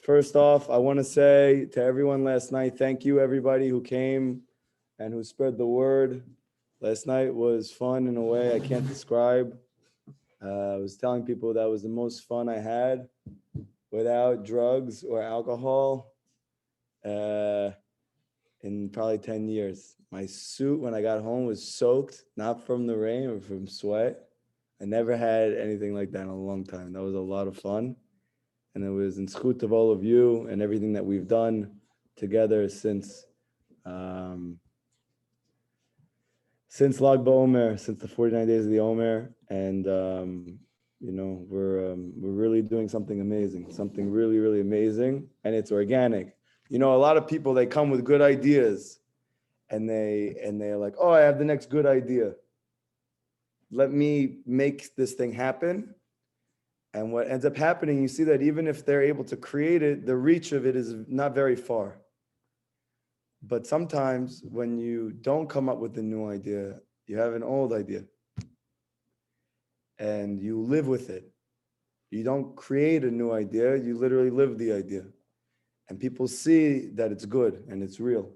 First off, I want to say to everyone last night, thank you everybody who came and who spread the word. Last night was fun in a way I can't describe. I was telling people that was the most fun I had without drugs or alcohol in probably 10 years. My suit when I got home was soaked, not from the rain or from sweat. I never had anything like that in a long time. That was a lot of fun. And it was in schut of all of you and everything that we've done together since Lag BaOmer, since the 49 days of the Omer. And, we're really doing something amazing, something really, really amazing. And it's organic. A lot of people, they come with good ideas and they're like, oh, I have the next good idea. Let me make this thing happen. And what ends up happening, you see that even if they're able to create it, the reach of it is not very far. But sometimes when you don't come up with a new idea, you have an old idea. And you live with it. You don't create a new idea, you literally live the idea. And people see that it's good and it's real.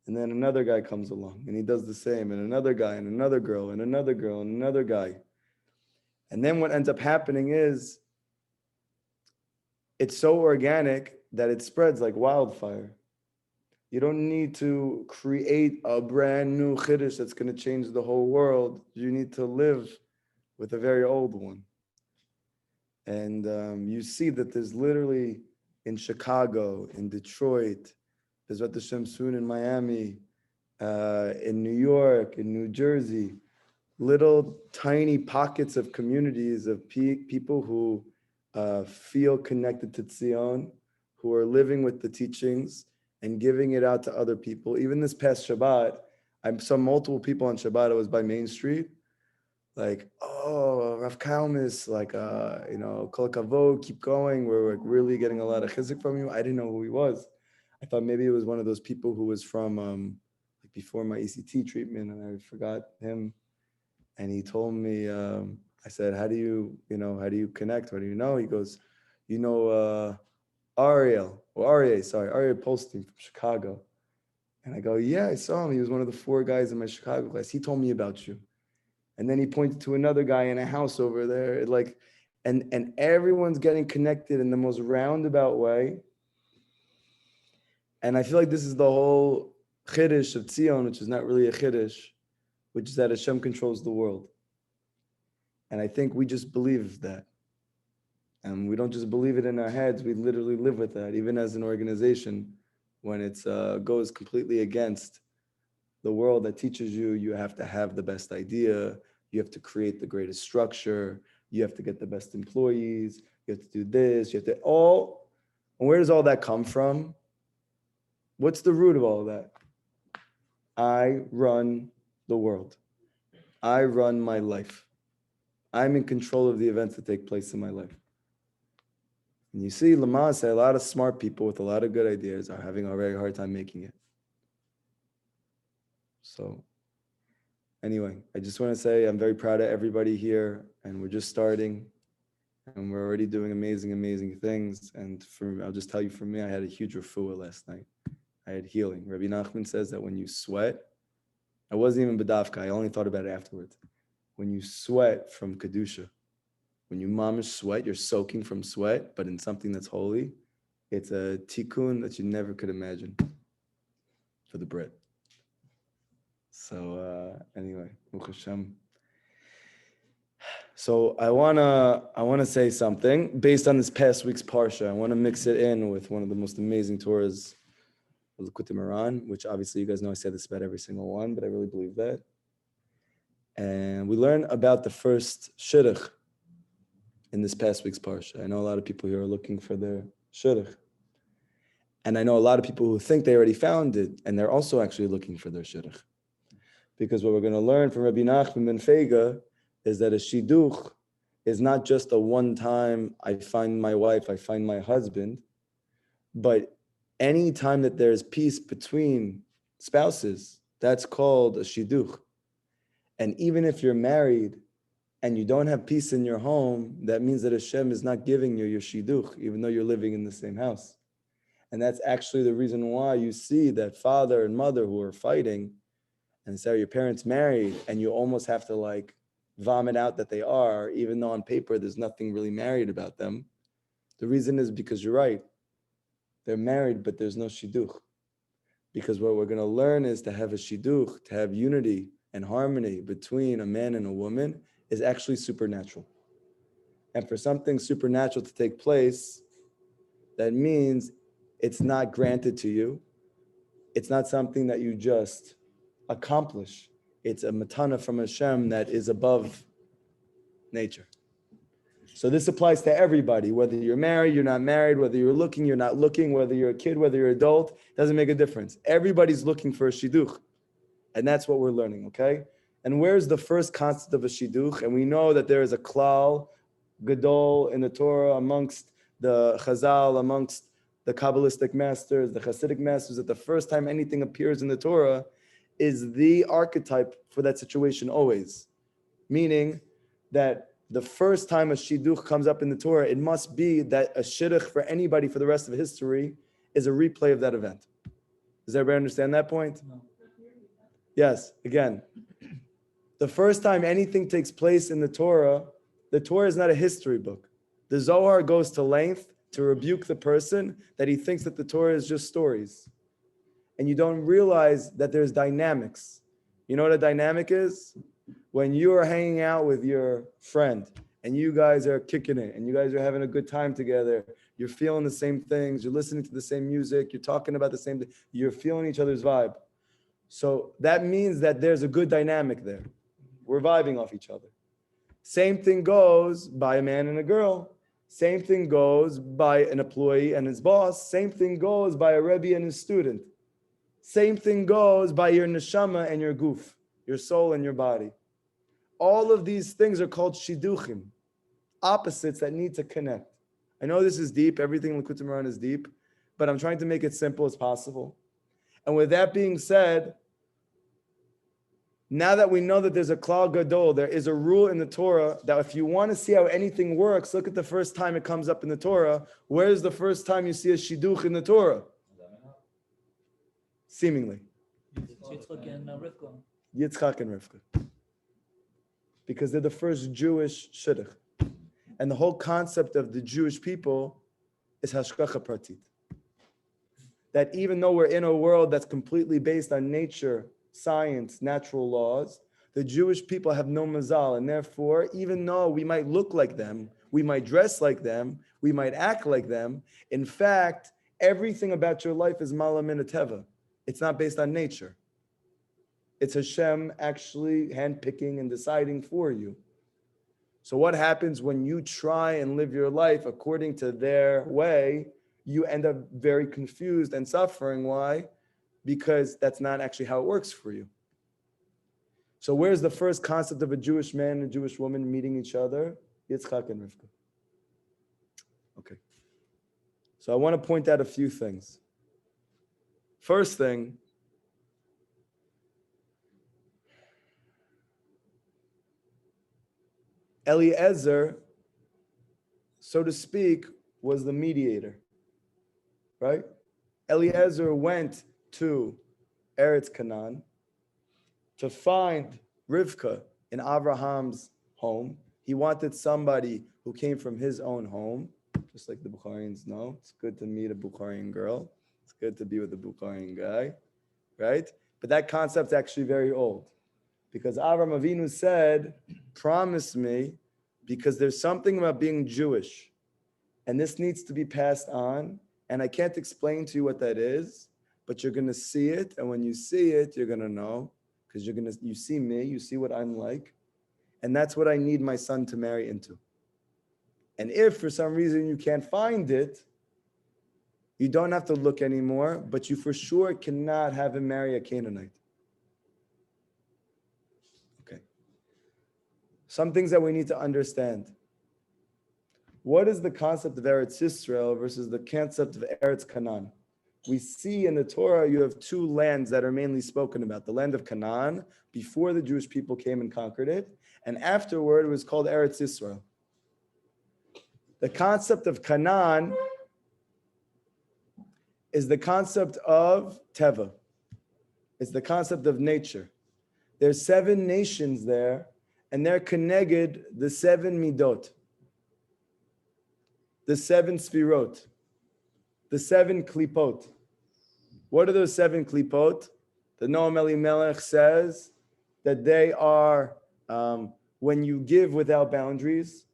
And then another guy comes along and he does the same, and another guy and another girl and another girl and another guy. And then what ends up happening is it's so organic that it spreads like wildfire. You don't need to create a brand new chiddush that's going to change the whole world. You need to live with a very old one. And you see that there's literally in Chicago, in Detroit, there's Rat Hashem soon in Miami, in New York, in New Jersey, little tiny pockets of communities of people who feel connected to Tzion, who are living with the teachings and giving it out to other people. Even this past Shabbat, I saw multiple people on Shabbat. I was by Main Street, like, oh, Rav Kalmus, like, Kol Kavod, keep going. We're like really getting a lot of chizuk from you. I didn't know who he was. I thought maybe it was one of those people who was from before my ECT treatment, and I forgot him. And he told me, I said, how do you connect? What do you know? He goes, Ariel Polstein from Chicago. And I go, yeah, I saw him. He was one of the 4 guys in my Chicago class. He told me about you. And then he pointed to another guy in a house over there. And everyone's getting connected in the most roundabout way. And I feel like this is the whole chiddush of Tzion, which is not really a chiddush, which is that Hashem controls the world. And I think we just believe that. And we don't just believe it in our heads, we literally live with that, even as an organization, when it goes completely against the world that teaches you have to have the best idea, you have to create the greatest structure, you have to get the best employees, you have to do this, you have to and where does all that come from? What's the root of all of that? I run the world. I run my life. I'm in control of the events that take place in my life. And you see, Lamasa, a lot of smart people with a lot of good ideas are having a very hard time making it. So anyway, I just want to say I'm very proud of everybody here, and we're just starting, and we're already doing amazing, amazing things. And I'll just tell you, for me, I had a huge refuah last night. I had healing. Rabbi Nachman says that when you sweat, I wasn't even bedavka, I only thought about it afterwards. When you sweat from Kedusha, when you mamish sweat, you're soaking from sweat, but in something that's holy, it's a tikkun that you never could imagine for the Brit. So anyway, Baruch Hashem. So I wanna say something based on this past week's parsha. I want to mix it in with one of the most amazing Torahs, Likutei Moharan, which obviously you guys know I say this about every single one, but I really believe that. And we learn about the first shidduch in this past week's parsha. I know a lot of people here are looking for their shidduch. And I know a lot of people who think they already found it, and they're also actually looking for their shidduch. Because what we're going to learn from Rabbi Nachman ben Fega is that a shidduch is not just a one-time, I find my wife, I find my husband, but any time that there's peace between spouses, that's called a shidduch. And even if you're married and you don't have peace in your home, that means that Hashem is not giving you your shidduch, even though you're living in the same house. And that's actually the reason why you see that father and mother who are fighting, and so your parents married, and you almost have to like vomit out that they are, even though on paper there's nothing really married about them. The reason is because you're right. They're married, but there's no shidduch. Because what we're going to learn is to have a shidduch, to have unity and harmony between a man and a woman is actually supernatural. And for something supernatural to take place, that means it's not granted to you. It's not something that you just accomplish. It's a matana from Hashem that is above nature. So this applies to everybody, whether you're married, you're not married, whether you're looking, you're not looking, whether you're a kid, whether you're adult, doesn't make a difference. Everybody's looking for a shidduch. And that's what we're learning, okay? And where's the first concept of a shidduch? And we know that there is a klal gadol in the Torah amongst the Chazal, amongst the Kabbalistic masters, the Hasidic masters, that the first time anything appears in the Torah is the archetype for that situation always. Meaning that the first time a shidduch comes up in the Torah, it must be that a shidduch for anybody for the rest of history is a replay of that event. Does everybody understand that point? No. Yes, again, the first time anything takes place in the Torah is not a history book. The Zohar goes to length to rebuke the person that he thinks that the Torah is just stories. And you don't realize that there's dynamics. You know what a dynamic is? When you are hanging out with your friend and you guys are kicking it and you guys are having a good time together, you're feeling the same things, you're listening to the same music, you're talking about the same thing, you're feeling each other's vibe. So that means that there's a good dynamic there. We're vibing off each other. Same thing goes by a man and a girl. Same thing goes by an employee and his boss. Same thing goes by a Rebbe and his student. Same thing goes by your neshama and your guf, your soul and your body. All of these things are called shidduchim, opposites that need to connect. I know this is deep. Everything in Likutei Moharan is deep, but I'm trying to make it simple as possible. And with that being said, now that we know that there's a klal gadol, there is a rule in the Torah that if you want to see how anything works, look at the first time it comes up in the Torah. Where's the first time you see a shidduch in the Torah? Seemingly. Yitzchak and Rivka. Yitzchak and Rivka. Because they're the first Jewish shidduch. And the whole concept of the Jewish people is hashgacha pratit. That even though we're in a world that's completely based on nature, science, natural laws, the Jewish people have no mazal, and therefore, even though we might look like them, we might dress like them, we might act like them, in fact, everything about your life is mala min hateva. It's not based on nature. It's Hashem actually handpicking and deciding for you. So what happens when you try and live your life according to their way? You end up very confused and suffering. Why? Because that's not actually how it works for you. So where's the first concept of a Jewish man and a Jewish woman meeting each other? Yitzchak and Rivka. Okay. So I want to point out a few things. First thing, Eliezer, so to speak, was the mediator, right? Eliezer went to Eretz Canaan to find Rivka in Abraham's home. He wanted somebody who came from his own home, just like the Bukharians know. It's good to meet a Bukharian girl. It's good to be with a Bukharian guy, right? But that concept's actually very old because Avraham Avinu said, promise me, because there's something about being Jewish and this needs to be passed on. And I can't explain to you what that is, but you're going to see it. And when you see it, you're going to know because you see me, you see what I'm like. And that's what I need my son to marry into. And if for some reason you can't find it, you don't have to look anymore, but you for sure cannot have him marry a Canaanite. Okay. Some things that we need to understand. What is the concept of Eretz Yisrael versus the concept of Eretz Canaan? We see in the Torah, you have two lands that are mainly spoken about. The land of Canaan, before the Jewish people came and conquered it, and afterward it was called Eretz Yisrael. The concept of Canaan is the concept of teva. It's the concept of nature. There's 7 nations there, and they're connected the 7 midot, the 7 sfirot, the 7 klipot. What are those 7 klipot? The Noam Elimelech says that they are when you give without boundaries,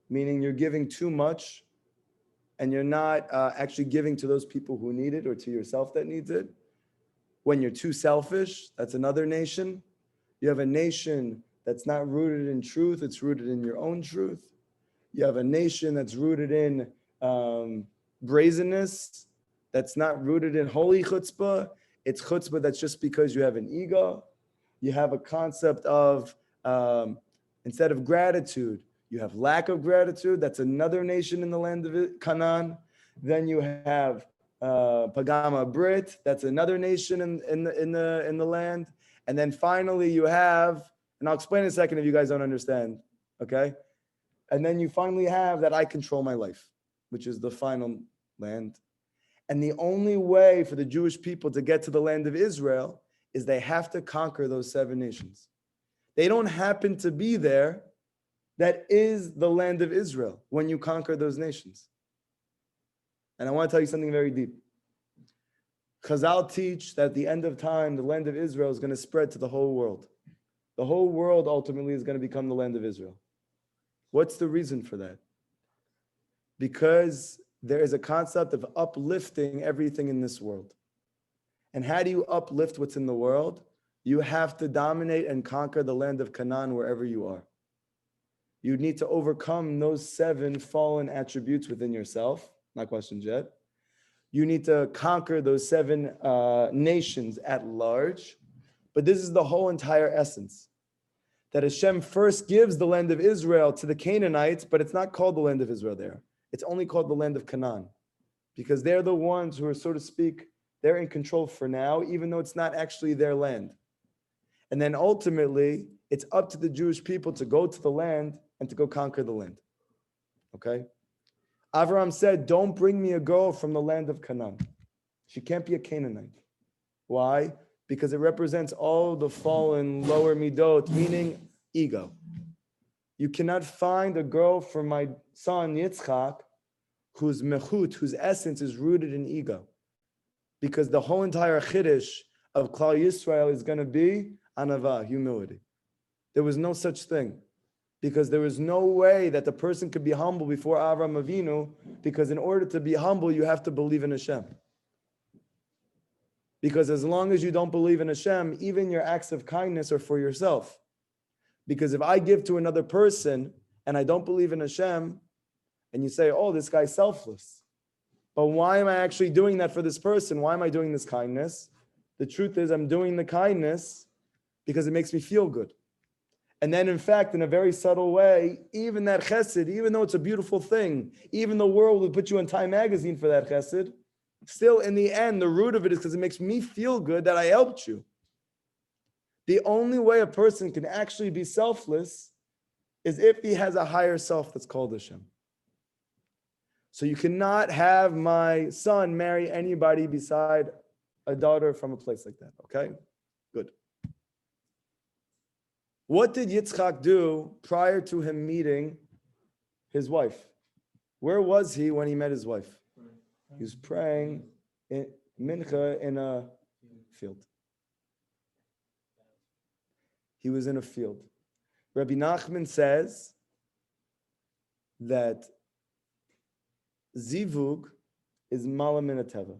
meaning you're giving too much and you're not actually giving to those people who need it or to yourself that needs it. When you're too selfish, that's another nation. You have a nation that's not rooted in truth, it's rooted in your own truth. You have a nation that's rooted in brazenness, that's not rooted in holy chutzpah. It's chutzpah that's just because you have an ego. You have a concept of, instead of gratitude, you have lack of gratitude. That's another nation in the land of Canaan. Then you have Pagama Brit. That's another nation in the land. And then finally you have, and I'll explain in a second if you guys don't understand, okay? And then you finally have that I control my life, which is the final land. And the only way for the Jewish people to get to the land of Israel is they have to conquer those 7 nations. They don't happen to be there. That is the land of Israel when you conquer those nations. And I want to tell you something very deep. Chazal teach that at the end of time, the land of Israel is going to spread to the whole world. The whole world ultimately is going to become the land of Israel. What's the reason for that? Because there is a concept of uplifting everything in this world. And how do you uplift what's in the world? You have to dominate and conquer the land of Canaan wherever you are. You need to overcome those 7 fallen attributes within yourself. Not questions yet. You need to conquer those 7 nations at large. But this is the whole entire essence. That Hashem first gives the land of Israel to the Canaanites, but it's not called the land of Israel there. It's only called the land of Canaan. Because they're the ones who are, so to speak, they're in control for now, even though it's not actually their land. And then ultimately, it's up to the Jewish people to go to the land and to go conquer the land. Okay? Avraham said, don't bring me a girl from the land of Canaan. She can't be a Canaanite. Why? Because it represents all the fallen lower midot, meaning ego. You cannot find a girl for my son Yitzchak whose mechut, whose essence is rooted in ego. Because the whole entire chiddush of Klal Yisrael is going to be anava, humility. There was no such thing. Because there is no way that the person could be humble before Avraham Avinu, because in order to be humble, you have to believe in Hashem. Because as long as you don't believe in Hashem, even your acts of kindness are for yourself. Because if I give to another person and I don't believe in Hashem, and you say, oh, this guy's selfless. But why am I actually doing that for this person? Why am I doing this kindness? The truth is I'm doing the kindness because it makes me feel good. And then, in fact, in a very subtle way, even that chesed, even though it's a beautiful thing, even the world will put you in Time magazine for that chesed, still, in the end, the root of it is because it makes me feel good that I helped you. The only way a person can actually be selfless is if he has a higher self that's called Hashem. So you cannot have my son marry anybody beside a daughter from a place like that, okay? Good. What did Yitzchak do prior to him meeting his wife? Where was he when he met his wife? He was praying in mincha in a field. He was in a field. Rabbi Nachman says that zivug is malam min hateva.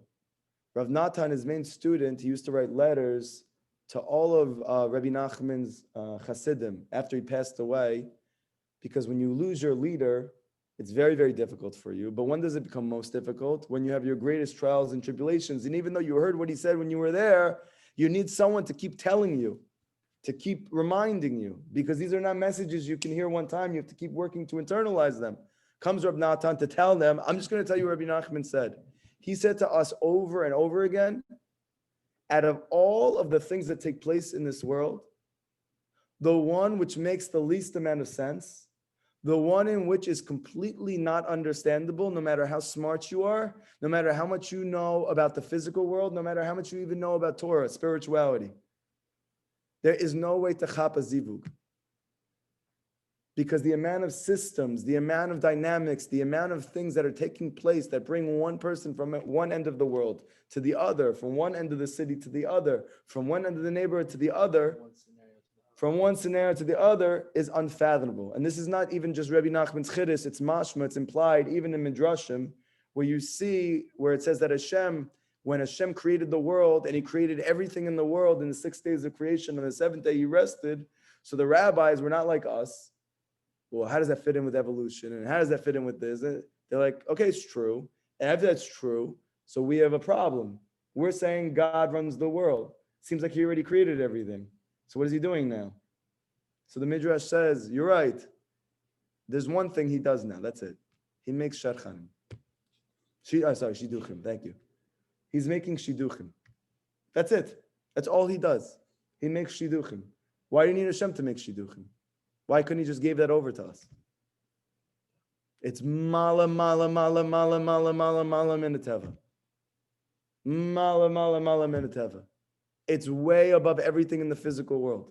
Rav Natan, his main student, he used to write letters to all of Rabbi Nachman's Hasidim after he passed away, because when you lose your leader, it's very, very difficult for you. But when does it become most difficult? When you have your greatest trials and tribulations. And even though you heard what he said when you were there, you need someone to keep telling you, to keep reminding you, because these are not messages you can hear one time. You have to keep working to internalize them. Comes Rabbi Natan to tell them, I'm just going to tell you what Rabbi Nachman said. He said to us over and over again, out of all of the things that take place in this world, the one which makes the least amount of sense, the one in which is completely not understandable, no matter how smart you are, no matter how much you know about the physical world, no matter how much you even know about Torah, spirituality. There is no way to chap a zivug. Because the amount of systems, the amount of dynamics, the amount of things that are taking place that bring one person from one end of the world to the other, from one end of the city to the other, from one end of the neighborhood to the other, from one scenario to the other, is unfathomable. And this is not even just Rabbi Nachman's chiddush, it's mashma, it's implied even in Midrashim, where you see, where it says that Hashem, when Hashem created the world and he created everything in the world in the 6 days of creation, on the seventh day he rested. So the rabbis were not like us. Well, how does that fit in with evolution? And how does that fit in with this? And they're like, okay, it's true. And if that's true, so we have a problem. We're saying God runs the world. Seems like he already created everything. So what is he doing now? So the Midrash says, you're right. There's one thing he does now. That's it. He makes shadchanim. Shidduchim. Thank you. He's making shidduchim. That's it. That's all he does. He makes shidduchim. Why do you need Hashem to make shidduchim? Why couldn't he just give that over to us? It's mala minateva. Mala minateva. It's way above everything in the physical world.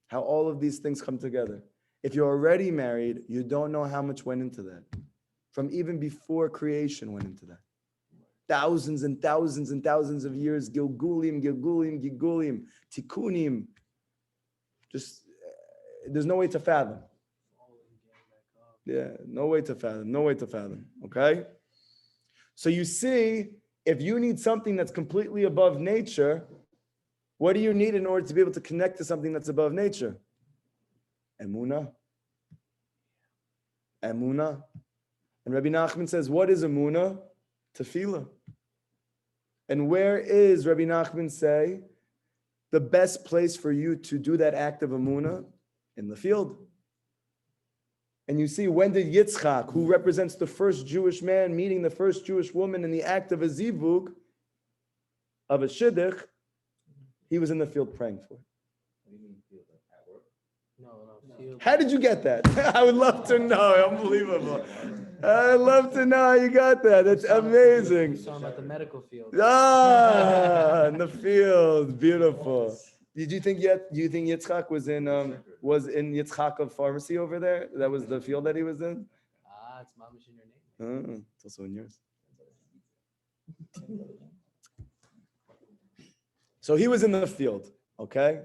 How all of these things come together. If you're already married, you don't know how much went into that. From even before creation went into that. Thousands and thousands and thousands of years, gilgulim, tikkunim. Just, there's no way to fathom. Yeah, no way to fathom, okay? So you see, if you need something that's completely above nature, what do you need in order to be able to connect to something that's above nature? Emunah. Emunah. And Rabbi Nachman says, what is emunah? Tefillah. And where is, Rabbi Nachman say, the best place for you to do that act of emunah? In the field. And you see, when did Yitzchak, who represents the first Jewish man meeting the first Jewish woman in the act of a zivug, of a shidduch, he was in the field praying for it. How did you get that? I would love to know. Unbelievable. I'd love to know how you got that. That's amazing. Saw him at the medical field. In the field. Beautiful. Did you think Yitzchak was in Yitzchak pharmacy over there? That was the field that he was in? It's mamish in your name. It's also in yours. So he was in the field, okay?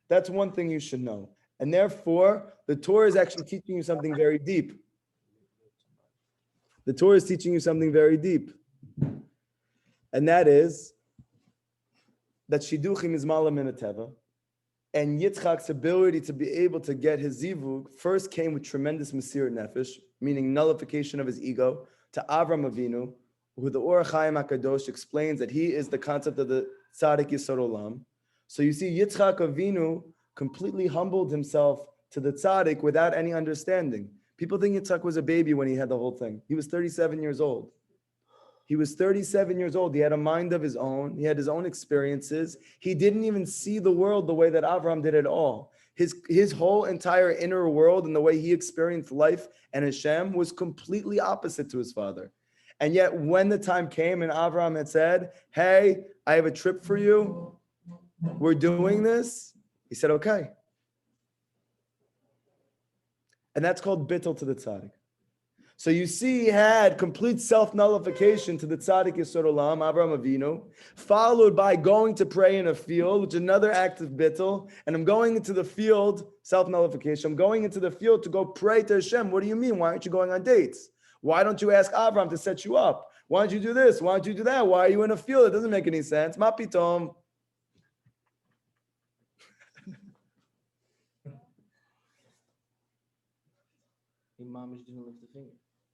That's one thing you should know. And therefore, the Torah is actually teaching you something very deep. The Torah is teaching you something very deep. And that is that Shidduchim is Mala Minateva. And Yitzchak's ability to be able to get his zivug first came with tremendous Mesir Nefesh, meaning nullification of his ego, to Avram Avinu, who the Or Chaim HaKadosh explains that he is the concept of the Tzaddik Yisod Olam. So you see, Yitzchak Avinu completely humbled himself to the Tzaddik without any understanding. People think Yitzchak was a baby when he had the whole thing. He was 37 years old. He was 37 years old. He had a mind of his own. He had his own experiences. He didn't even see the world the way that Avraham did at all. His whole entire inner world and the way he experienced life and Hashem was completely opposite to his father. And yet when the time came and Avraham had said, hey, I have a trip for you. We're doing this. He said, okay. And that's called bittul to the tzaddik. So you see, he had complete self-nullification to the tzaddik Yisod Olam, Avraham Avinu, followed by going to pray in a field, which is another act of bittul. And I'm going into the field, self-nullification. I'm going into the field to go pray to Hashem. What do you mean? Why aren't you going on dates? Why don't you ask Avraham to set you up? Why don't you do this? Why don't you do that? Why are you in a field? It doesn't make any sense. Ma pitom. Imam didn't lift the finger.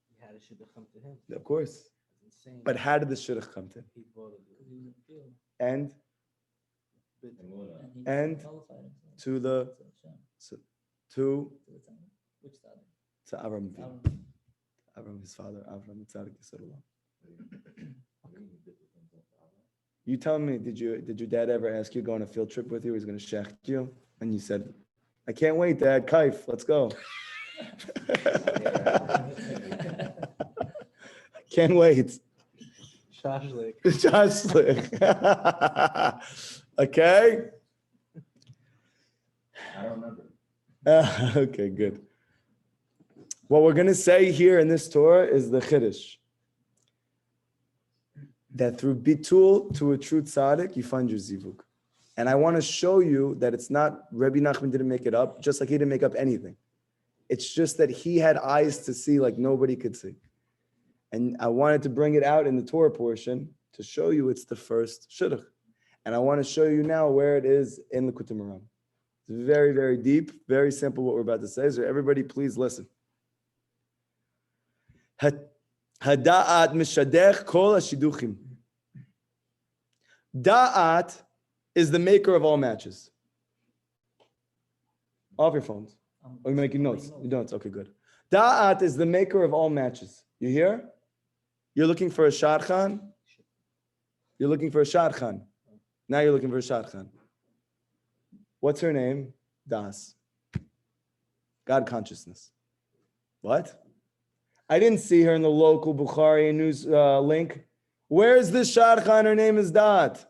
He had a shidduch come to him. Of course. That's insane. But how did the shidduch come to him? He brought it. He was in the field. And And he qualified himself. to the to Which side? to Avraham Avinu. Avraham, his father, Avraham Tzaddik Yisod Olam. You tell me, did your dad ever ask you to go on a field trip with you? He's going to shecht you, and you said, "I can't wait, Dad. Kaif, let's go." Can't wait. Shashlik. Shashlik. Okay. I don't remember. Okay, good. What we're going to say here in this Torah is the Chiddush. That through bitul to a true tzaddik, you find your zivug. And I want to show you that it's not, Rabbi Nachman didn't make it up, just like he didn't make up anything. It's just that he had eyes to see like nobody could see. And I wanted to bring it out in the Torah portion to show you it's the first shidduch. And I want to show you now where it is in the Likutei Moharan. It's very, very deep, very simple what we're about to say. So everybody please listen. Hada'at mishadech kol ha-shidduchim. Da'at is the maker of all matches. Off your phones. Or you're making notes? Notes, okay, good. Da'at is the maker of all matches. You hear? You're looking for a shadchan. You're looking for a shadchan. Now you're looking for a shadchan. What's her name? Das. God consciousness. What? I didn't see her in the local Bukhari news link. Where's this shadchan? Her name is Da'at.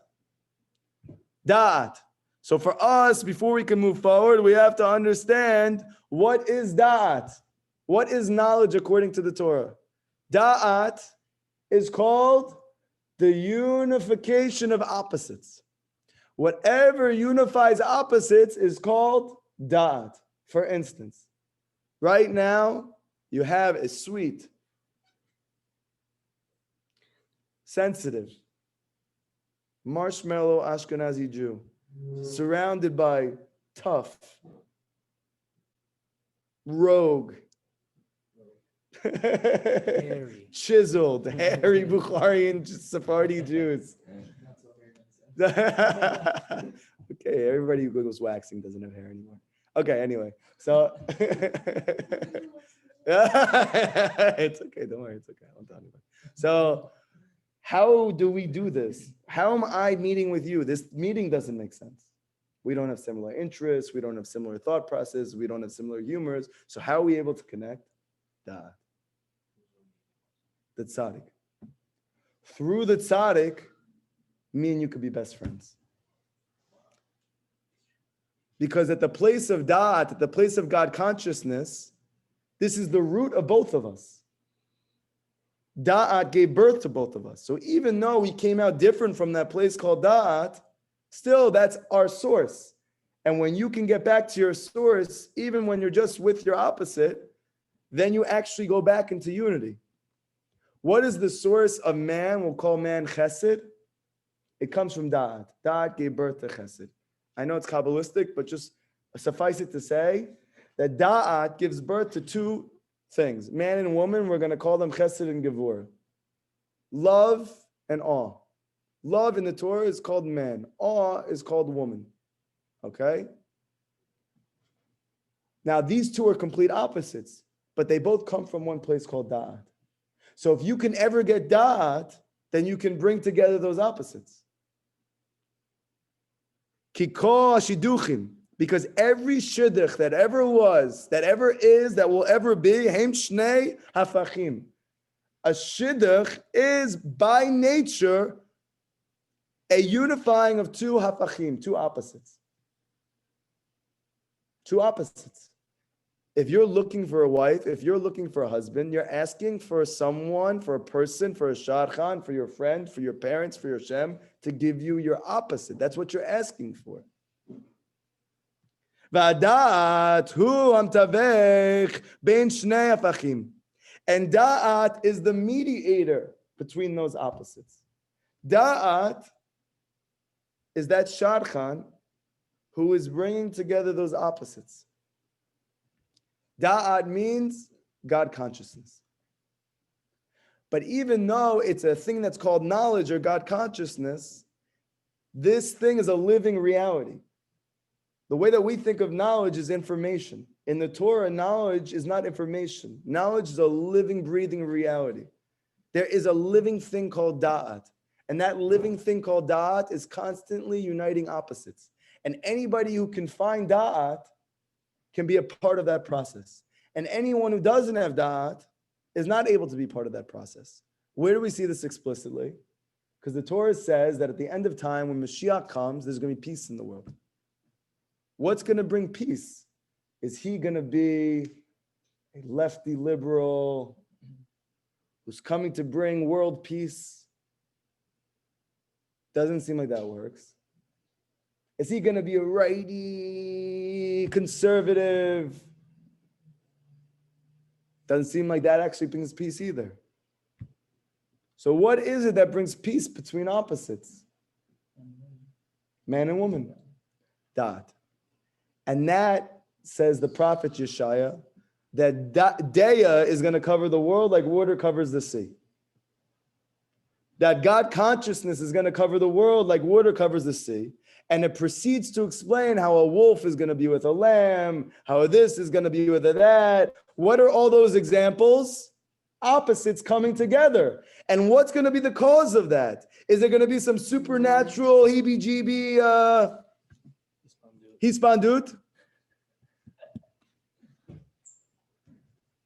Da'at. So for us, before we can move forward, we have to understand what is Da'at. What is knowledge according to the Torah? Da'at is called the unification of opposites. Whatever unifies opposites is called Da'at. For instance, right now, you have a sweet, sensitive, marshmallow Ashkenazi Jew, surrounded by tough, rogue, chiseled, hairy Bukharian Sephardi Jews. Okay, everybody who goes waxing doesn't have hair anymore. Okay, anyway, so it's okay, don't worry, it's okay. I'm done with it. So how do we do this? How am I meeting with you? This meeting doesn't make sense. We don't have similar interests. We don't have similar thought processes. We don't have similar humors. So how are we able to connect? The tzaddik. Through the tzaddik, me and you could be best friends. Because at the place of da'at, at the place of God consciousness, this is the root of both of us. Da'at gave birth to both of us. So even though we came out different from that place called da'at, still that's our source. And when you can get back to your source, even when you're just with your opposite, then you actually go back into unity. What is the source of man? We'll call man chesed. It comes from da'at. Da'at gave birth to chesed. I know it's Kabbalistic, but just suffice it to say that da'at gives birth to two things. Man and woman, we're going to call them chesed and gevur. Love and awe. Love in the Torah is called man. Awe is called woman. Okay? Now, these two are complete opposites, but they both come from one place called da'at. So if you can ever get da'at, then you can bring together those opposites. Kiko Shidduchim, because every shidduch that ever was, that ever is, that will ever be, Hem Shnei Hafachim. A shidduch is by nature a unifying of two hafachim, two opposites. Two opposites. If you're looking for a wife, if you're looking for a husband, you're asking for someone, for a person, for a shadchan, for your friend, for your parents, for your Shem, to give you your opposite. That's what you're asking for. V'adat hu amtavech ben shnei hafachim. And da'at is the mediator between those opposites. Da'at is that shadchan who is bringing together those opposites. Da'at means God consciousness. But even though it's a thing that's called knowledge or God consciousness, this thing is a living reality. The way that we think of knowledge is information. In the Torah, knowledge is not information. Knowledge is a living, breathing reality. There is a living thing called da'at. And that living thing called da'at is constantly uniting opposites. And anybody who can find da'at can be a part of that process. And anyone who doesn't have da'at is not able to be part of that process. Where do we see this explicitly? Because the Torah says that at the end of time, when Mashiach comes, there's going to be peace in the world. What's going to bring peace? Is he going to be a lefty liberal who's coming to bring world peace? Doesn't seem like that works. Is he going to be a righty conservative? Doesn't seem like that actually brings peace either. So what is it that brings peace between opposites? Man and woman. Da'at. And that, says the prophet Yeshaya, that Deya is going to cover the world like water covers the sea. That God consciousness is going to cover the world like water covers the sea. And it proceeds to explain how a wolf is going to be with a lamb, how this is going to be with a that. What are all those examples? Opposites coming together. And what's going to be the cause of that? Is there going to be some supernatural heebie-jeebie hispandut?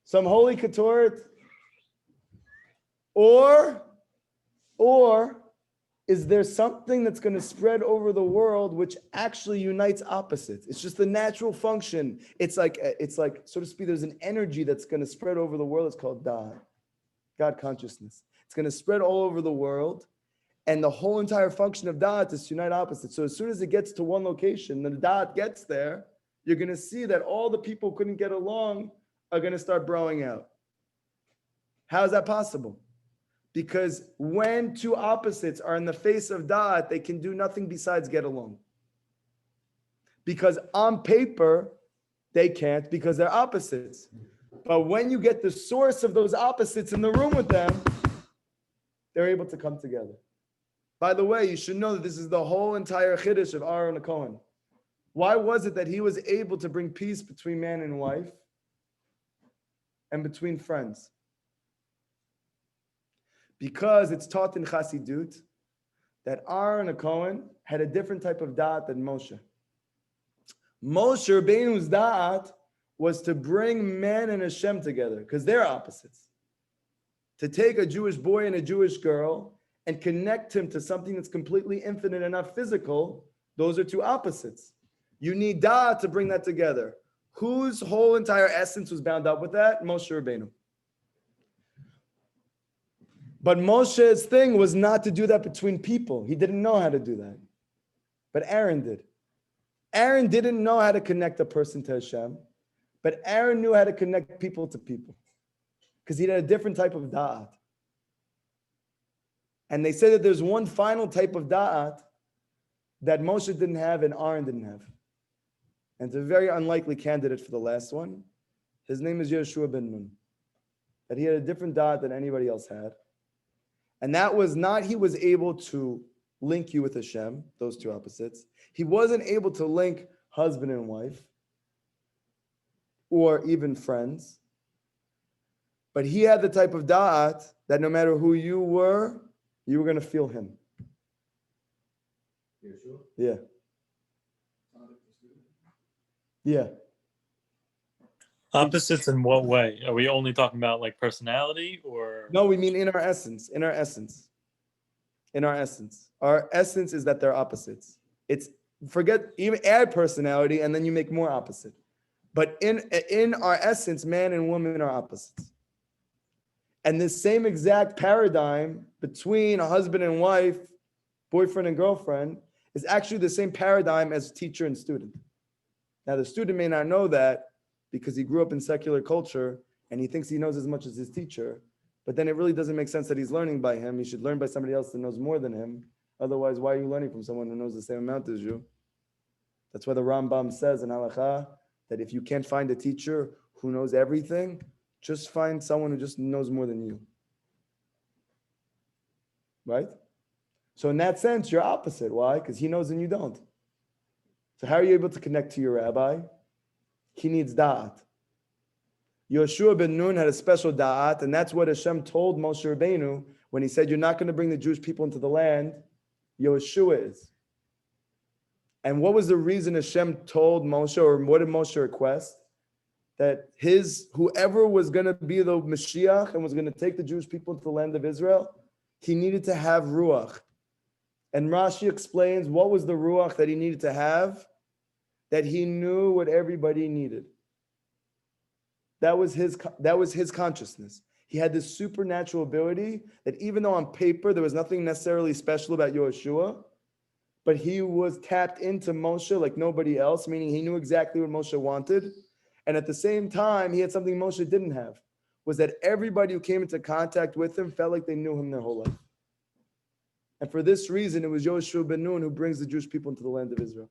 Some holy ketort? Or is there something that's going to spread over the world which actually unites opposites? It's just the natural function. It's like, so to speak, there's an energy that's going to spread over the world. It's called God consciousness. It's going to spread all over the world. And the whole entire function of Da'at is to unite opposites. So as soon as it gets to one location, the Da'at gets there, you're going to see that all the people who couldn't get along are going to start broing out. How is that possible? Because when two opposites are in the face of Da'at, they can do nothing besides get along. Because on paper, they can't because they're opposites. But when you get the source of those opposites in the room with them, they're able to come together. By the way, you should know that this is the whole entire Chiddush of Aaron HaKohen. Why was it that he was able to bring peace between man and wife and between friends? Because it's taught in Chassidut that Aaron HaKohen had a different type of da'at than Moshe. Moshe Rabbeinu's da'at was to bring man and Hashem together because they're opposites. To take a Jewish boy and a Jewish girl and connect him to something that's completely infinite and not physical, those are two opposites. You need da'at to bring that together. Whose whole entire essence was bound up with that? Moshe Rabbeinu. But Moshe's thing was not to do that between people. He didn't know how to do that. But Aaron did. Aaron didn't know how to connect a person to Hashem, but Aaron knew how to connect people to people because he had a different type of da'at. And they say that there's one final type of da'at that Moshe didn't have and Aaron didn't have. And it's a very unlikely candidate for the last one. His name is Yeshua ben Nun. That he had a different da'at than anybody else had. And that was not he was able to link you with Hashem, those two opposites. He wasn't able to link husband and wife or even friends. But he had the type of da'at that no matter who you were going to feel him. Yeah. Yeah. Opposites in what way? Are we only talking about like personality or? No, we mean in our essence. In our essence. In our essence. Our essence is that they're opposites. It's forget, even add personality and then you make more opposite. But in our essence, man and woman are opposites. And this same exact paradigm between a husband and wife, boyfriend and girlfriend, is actually the same paradigm as teacher and student. Now, the student may not know that because he grew up in secular culture and he thinks he knows as much as his teacher, but then it really doesn't make sense that he's learning by him. He should learn by somebody else that knows more than him. Otherwise, why are you learning from someone who knows the same amount as you? That's why the Rambam says in Halakha that if you can't find a teacher who knows everything, just find someone who just knows more than you. Right? So in that sense, you're opposite. Why? Because he knows and you don't. So how are you able to connect to your rabbi? He needs da'at. Yoshua ben Nun had a special da'at, and that's what Hashem told Moshe Rabbeinu when he said, you're not going to bring the Jewish people into the land. Yoshua is. And what was the reason Hashem told Moshe, or what did Moshe request? that whoever was going to be the Mashiach and was going to take the Jewish people to the land of Israel, he needed to have Ruach. And Rashi explains what was the Ruach that he needed to have, that he knew what everybody needed. That was his consciousness. He had this supernatural ability that even though on paper there was nothing necessarily special about Yehoshua, but he was tapped into Moshe like nobody else, meaning he knew exactly what Moshe wanted. And at the same time, he had something Moshe didn't have, was that everybody who came into contact with him felt like they knew him their whole life. And for this reason, it was Yehoshua ben Nun who brings the Jewish people into the land of Israel.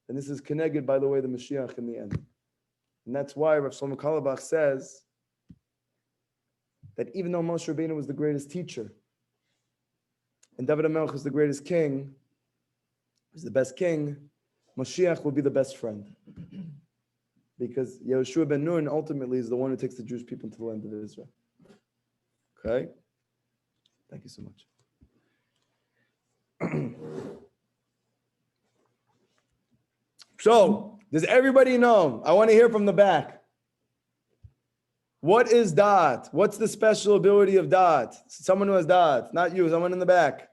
And this is connected, by the way, the Mashiach in the end. And that's why Rav Shlomo Carlebach says that even though Moshe Rabbeinu was the greatest teacher, and David HaMelech was the greatest king, was the best king, Mashiach will be the best friend. Because Yehoshua ben Nun ultimately is the one who takes the Jewish people into the land of Israel. Okay? Thank you so much. So, does everybody know? I want to hear from the back. What is Da'at? What's the special ability of Da'at? Someone who has Da'at, not you, someone in the back.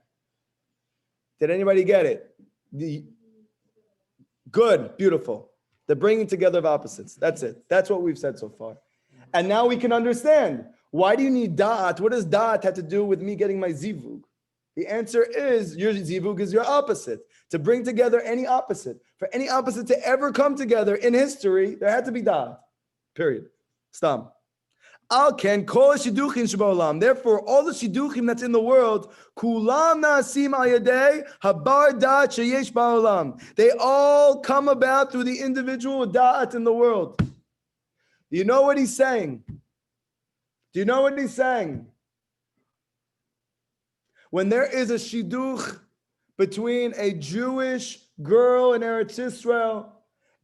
Did anybody get it? Good, beautiful. The bringing together of opposites. That's it. That's what we've said so far. And now we can understand. Why do you need Da'at? What does Da'at have to do with me getting my zivug? The answer is your zivug is your opposite. To bring together any opposite. For any opposite to ever come together in history, there had to be Da'at. Period. Stam. Al ken kol shidduchim sheba'olam. Therefore, all the shidduchim that's in the world, kulam na'asim al yadei habar da'at sheyesh ba'olam. They all come about through the individual da'at in the world. Do you know what he's saying? Do you know what he's saying? When there is a shidduch between a Jewish girl in Eretz Yisrael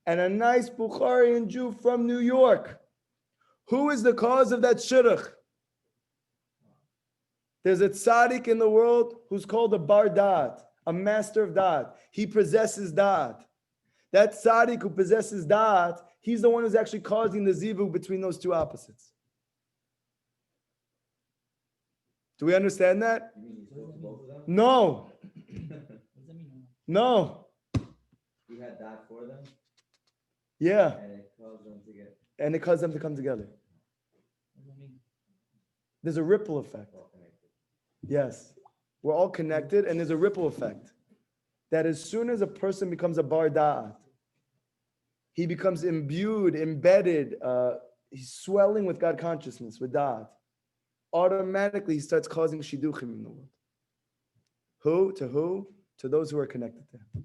and a nice Bukharian Jew from New York, who is the cause of that shidduch? There's a tzaddik in the world who's called a bar da'at, a master of da'at. He possesses da'at. That tzaddik who possesses da'at, he's the one who's actually causing the zivug between those two opposites. Do we understand that? No. No. He had that for them? Yeah. And it caused them to get... And it caused them to come together. There's a ripple effect. Yes. We're all connected, and there's a ripple effect. That as soon as a person becomes a bar da'at, he becomes imbued, embedded, he's swelling with God consciousness, with da'at. Automatically, he starts causing shidduchim in the world. Who? To who? To those who are connected to him.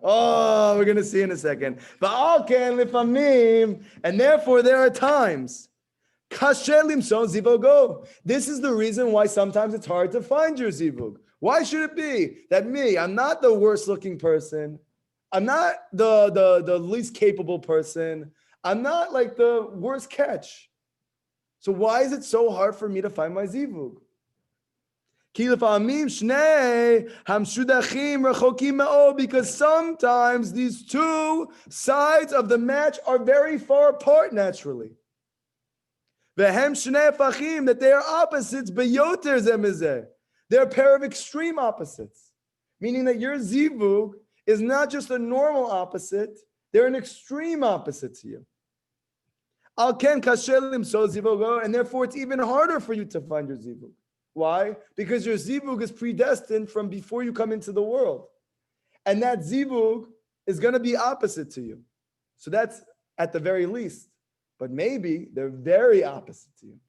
Oh, we're going to see in a second. And therefore, there are times. This is the reason why sometimes it's hard to find your zivug. Why should it be that I'm not the worst looking person. I'm not the least capable person. I'm not like the worst catch. So why is it so hard for me to find my zivug? Because sometimes these two sides of the match are very far apart naturally. That they are opposites, they're a pair of extreme opposites. Meaning that your zivug is not just a normal opposite, they're an extreme opposite to you. And therefore it's even harder for you to find your zivug. Why? Because your zivug is predestined from before you come into the world. And that zivug is going to be opposite to you. So that's at the very least. But maybe they're very opposite to you.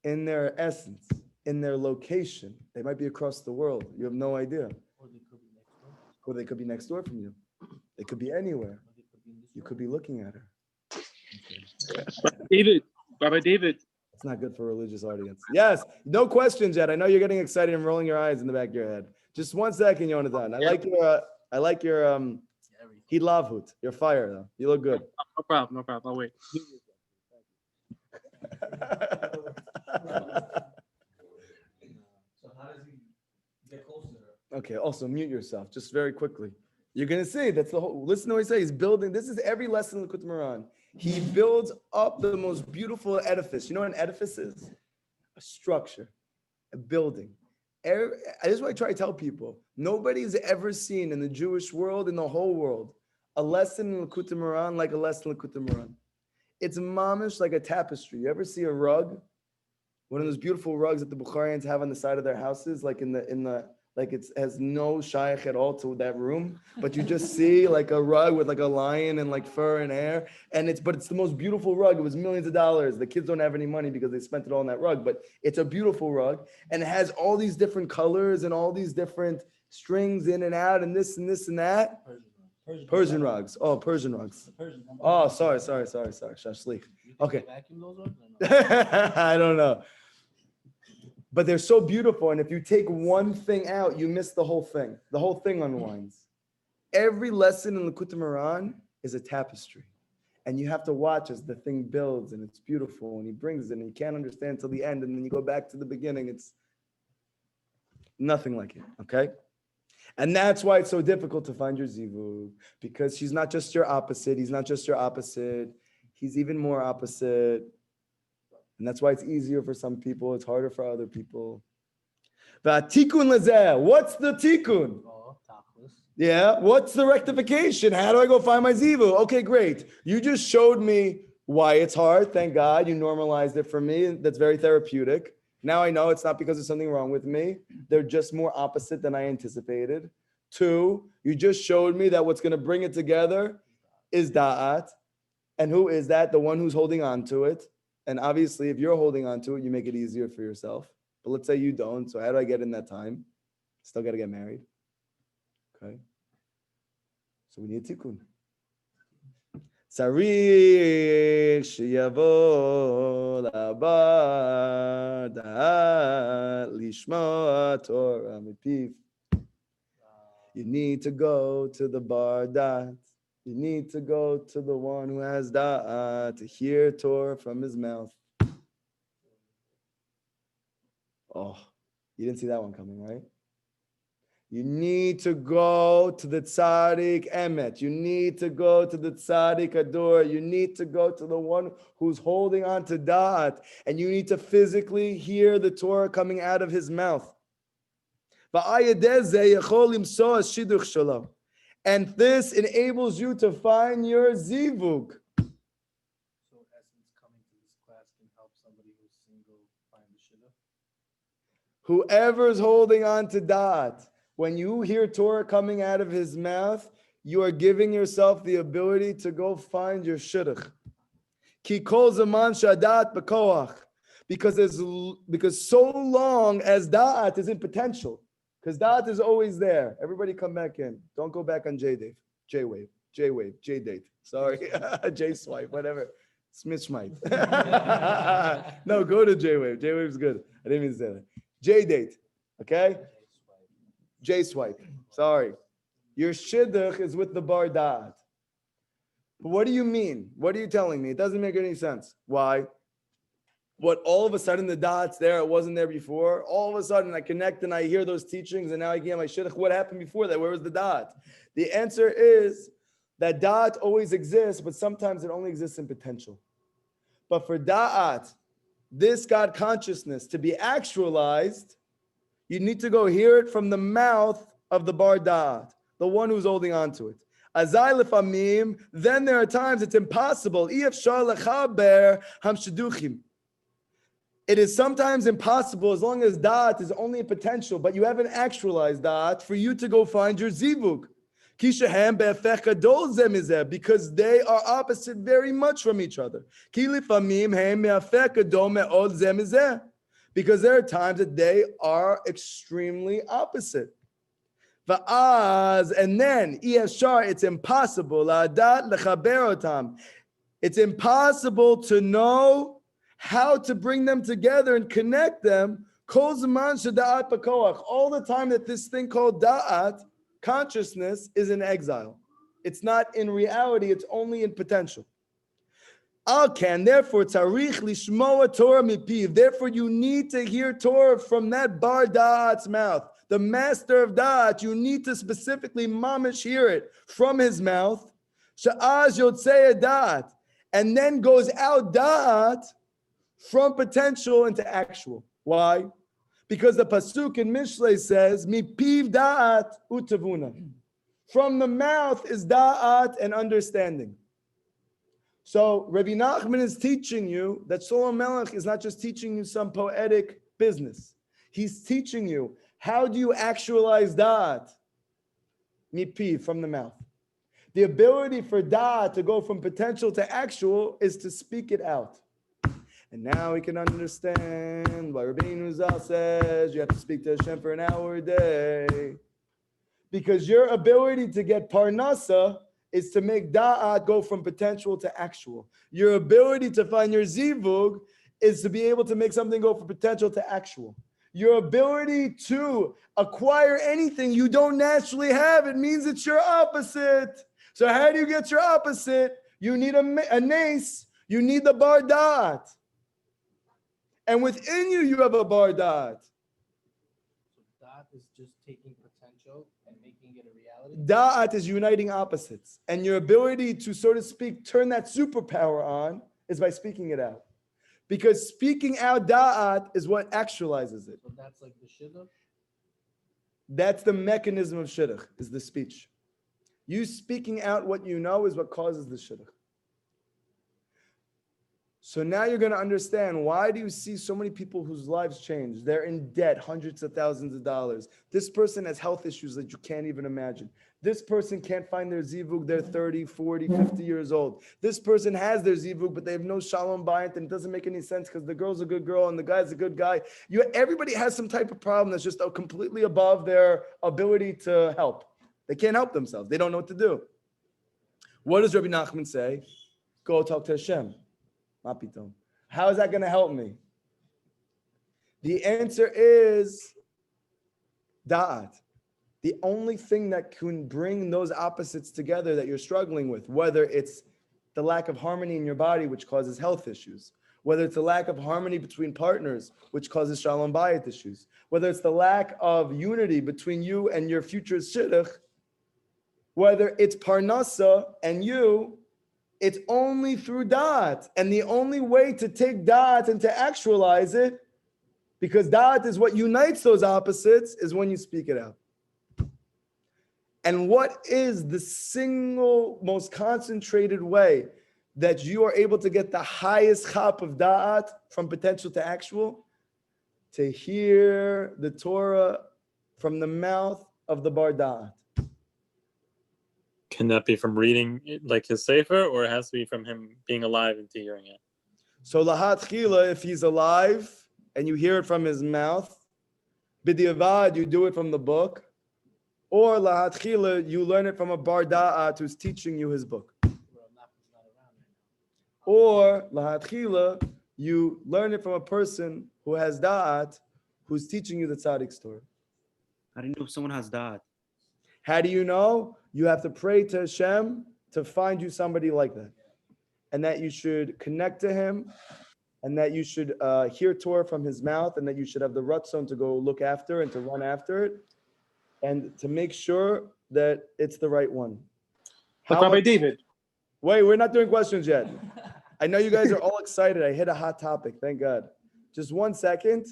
In their essence, in their location. They might be across the world. You have no idea. Or they could be next door from you. They could be anywhere. You could be looking at her. Rabbi David. It's not good for a religious audience. Yes, no questions yet. I know you're getting excited and rolling your eyes in the back of your head. Just 1 second, Yonatan. I like your Hilavhut, your fire though. You look good. No problem. I'll wait. So how does he get close to her? Okay, also mute yourself, just very quickly. You're going to see that's the whole. Listen to what he says. He's building. This is every lesson in the Likutei Moharan. He builds up the most beautiful edifice. You know what an edifice is? A structure, a building. This is what I try to tell people. Nobody's ever seen in the Jewish world, in the whole world, a lesson in Likutei Moharan like a lesson in Likutei Moharan. It's mamish like a tapestry. You ever see a rug? One of those beautiful rugs that the Bukharians have on the side of their houses, like in the like it has no shaykh at all to that room, but you just see like a rug with like a lion and like fur and hair, and it's the most beautiful rug. It was millions of dollars. The kids don't have any money because they spent it all on that rug, but it's a beautiful rug, and it has all these different colors and all these different strings in and out, and this and this and that. Persian rugs. Oh, Persian rugs. Oh, sorry. Shashlik. Okay. I don't know. But they're so beautiful. And if you take one thing out, you miss the whole thing. The whole thing unwinds. Every lesson in the Likutei Moharan is a tapestry. And you have to watch as the thing builds and it's beautiful and he brings it and you can't understand till the end. And then you go back to the beginning. It's nothing like it. Okay? And that's why it's so difficult to find your zivug, because she's not just your opposite. He's not just your opposite. He's even more opposite. And that's why it's easier for some people. It's harder for other people. V'atikun lezeh. What's the tikkun? Yeah. What's the rectification? How do I go find my zivug? Okay, great. You just showed me why it's hard. Thank God you normalized it for me. That's very therapeutic. Now I know it's not because there's something wrong with me. They're just more opposite than I anticipated. 2, you just showed me that what's going to bring it together is da'at. And who is that? The one who's holding on to it. And obviously, if you're holding on to it, you make it easier for yourself. But let's say you don't. So how do I get in that time? Still got to get married. Okay. So we need tikkun. Sarich sheyavo labar da'at lishma Torah mipiv. You need to go to the bar da'at. You need to go to the one who has da'at to hear Torah from his mouth. Oh, you didn't see that one coming, right? You need to go to the tzaddik emet. You need to go to the tzaddik ador. You need to go to the one who's holding on to da'at. And you need to physically hear the Torah coming out of his mouth. And this enables you to find your zivug. So, in essence, coming to this class can help somebody who's single find the shidduch? Whoever's holding on to da'at, when you hear Torah coming out of his mouth, you are giving yourself the ability to go find your shidduch. Ki kol zaman shadat b'koach. Because so long as da'at is in potential, because da'at is always there. Everybody come back in. Don't go back on J-Dave, J-Wave, J-Date. Sorry, J-Swipe, whatever. Smithmite. No, go to J-Wave. J-Wave's good. I didn't mean to say that. J-Date, okay? J-Swipe. Sorry. Your shidduch is with the bar da'at. But what do you mean? What are you telling me? It doesn't make any sense. Why? What, all of a sudden the da'at's there, it wasn't there before? All of a sudden I connect and I hear those teachings and now I get my shidduch. What happened before that? Where was the da'at? The answer is that da'at always exists, but sometimes it only exists in potential. But for da'at, this God consciousness, to be actualized, you need to go hear it from the mouth of the bar da'at, the one who's holding on to it. Azai lefamim, then there are times it's impossible. I'efshar lechaber ham shidduchim. It is sometimes impossible, as long as da'at is only a potential, but you haven't actualized da'at, for you to go find your zivug. Because they are opposite very much from each other. Because there are times that they are extremely opposite. And then, it's impossible. It's impossible to know how to bring them together and connect them. All the time that this thing called da'at, consciousness, is in exile. It's not in reality, it's only in potential. Therefore, tzarich lishmoa Torah mipiv. Therefore, you need to hear Torah from that bar da'at's mouth. the master of da'at, you need to specifically mamish hear it from his mouth. Sha'az yotzei da'at, and then goes out da'at from potential into actual. Why? Because the pasuk in Mishlei says, "Mi piv da'at utavuna." From the mouth is da'at and understanding. So Rabbi Nachman is teaching you that Shalom Melech is not just teaching you some poetic business. He's teaching you, how do you actualize da'at? Mi piv, from the mouth. The ability for da'at to go from potential to actual is to speak it out. And now we can understand why Rabbeinu Zal says you have to speak to Hashem for an hour a day. Because your ability to get parnasa is to make da'at go from potential to actual. Your ability to find your zivug is to be able to make something go from potential to actual. Your ability to acquire anything you don't naturally have, it means it's your opposite. So how do you get your opposite? You need a nace. You need the bar da'at. And within you, you have a bar da'at. So da'at is just taking potential and making it a reality. Da'at is uniting opposites. And your ability to, so to speak, turn that superpower on is by speaking it out. Because speaking out da'at is what actualizes it. So that's like the shidduch. That's the mechanism of shidduch, is the speech. You speaking out what you know is what causes the shidduch. So now you're going to understand, why do you see so many people whose lives change? They're in debt, hundreds of thousands of dollars. This person has health issues that you can't even imagine. This person can't find their zivug. They're 30, 40, 50 years old. This person has their zivug, but they have no shalom bayit, and it doesn't make any sense because the girl's a good girl and the guy's a good guy. Everybody has some type of problem that's just completely above their ability to help. They can't help themselves. They don't know what to do. What does Rabbi Nachman say? Go talk to Hashem. How is that going to help me? The answer is da'at. The only thing that can bring those opposites together that you're struggling with, whether it's the lack of harmony in your body, which causes health issues, whether it's the lack of harmony between partners, which causes shalom bayit issues, whether it's the lack of unity between you and your future shidduch, whether it's parnasa and you, it's only through da'at. And the only way to take da'at and to actualize it, because da'at is what unites those opposites, is when you speak it out. And what is the single most concentrated way that you are able to get the highest chap of da'at from potential to actual? To hear the Torah from the mouth of the bar da'at. Can that be from reading like his sefer, or it has to be from him being alive and to hearing it? So lahat chila, if he's alive and you hear it from his mouth, b'diavad, you do it from the book, or lahat chila, you learn it from a bar da'at who's teaching you his book. Or lahat chila, you learn it from a person who has da'at who's teaching you the tzaddik story. How do you know if someone has da'at? How do you know? You have to pray to Hashem to find you somebody like that. And that you should connect to him, and that you should hear Torah from his mouth, and that you should have the ratzon to go look after and to run after it, and to make sure that it's the right one. Like Rabbi David. Wait, we're not doing questions yet. I know you guys are all excited. I hit a hot topic. Thank God. Just 1 second.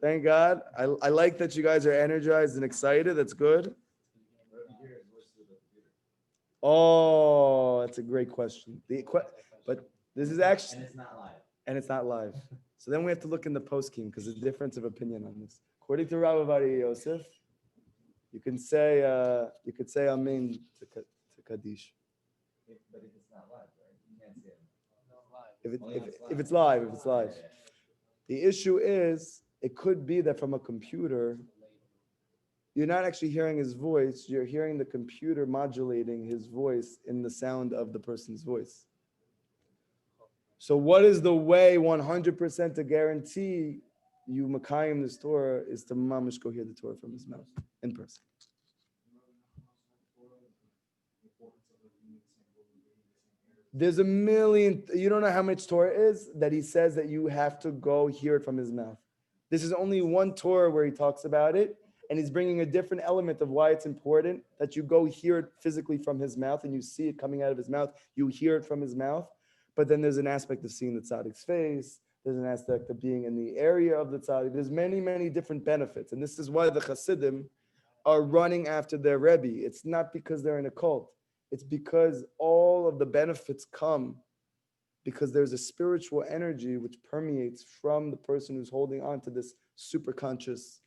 Thank God. I like that you guys are energized and excited. That's good. Oh, that's a great question. But this is actually, And it's not live. and it's not live. So then we have to look in the post-game because there's a difference of opinion on this. According to Rabbi Yosef, you can say Amen to Kaddish. But if it's not live, right? You can't see it. If it's live. The issue is, it could be that from a computer, you're not actually hearing his voice, you're hearing the computer modulating his voice in the sound of the person's voice. So what is the way 100% to guarantee you Makayim this Torah is to mamish go hear the Torah from his mouth in person. There's a million, you don't know how much Torah is that he says that you have to go hear it from his mouth. This is only one Torah where he talks about it, and he's bringing a different element of why it's important that you go hear it physically from his mouth and you see it coming out of his mouth. You hear it from his mouth, but then there's an aspect of seeing the tzaddik's face. There's an aspect of being in the area of the tzaddik. There's many, many different benefits, and this is why the Hasidim are running after their Rebbe. It's not because they're in a cult. It's because all of the benefits come because there's a spiritual energy which permeates from the person who's holding on to this super conscious,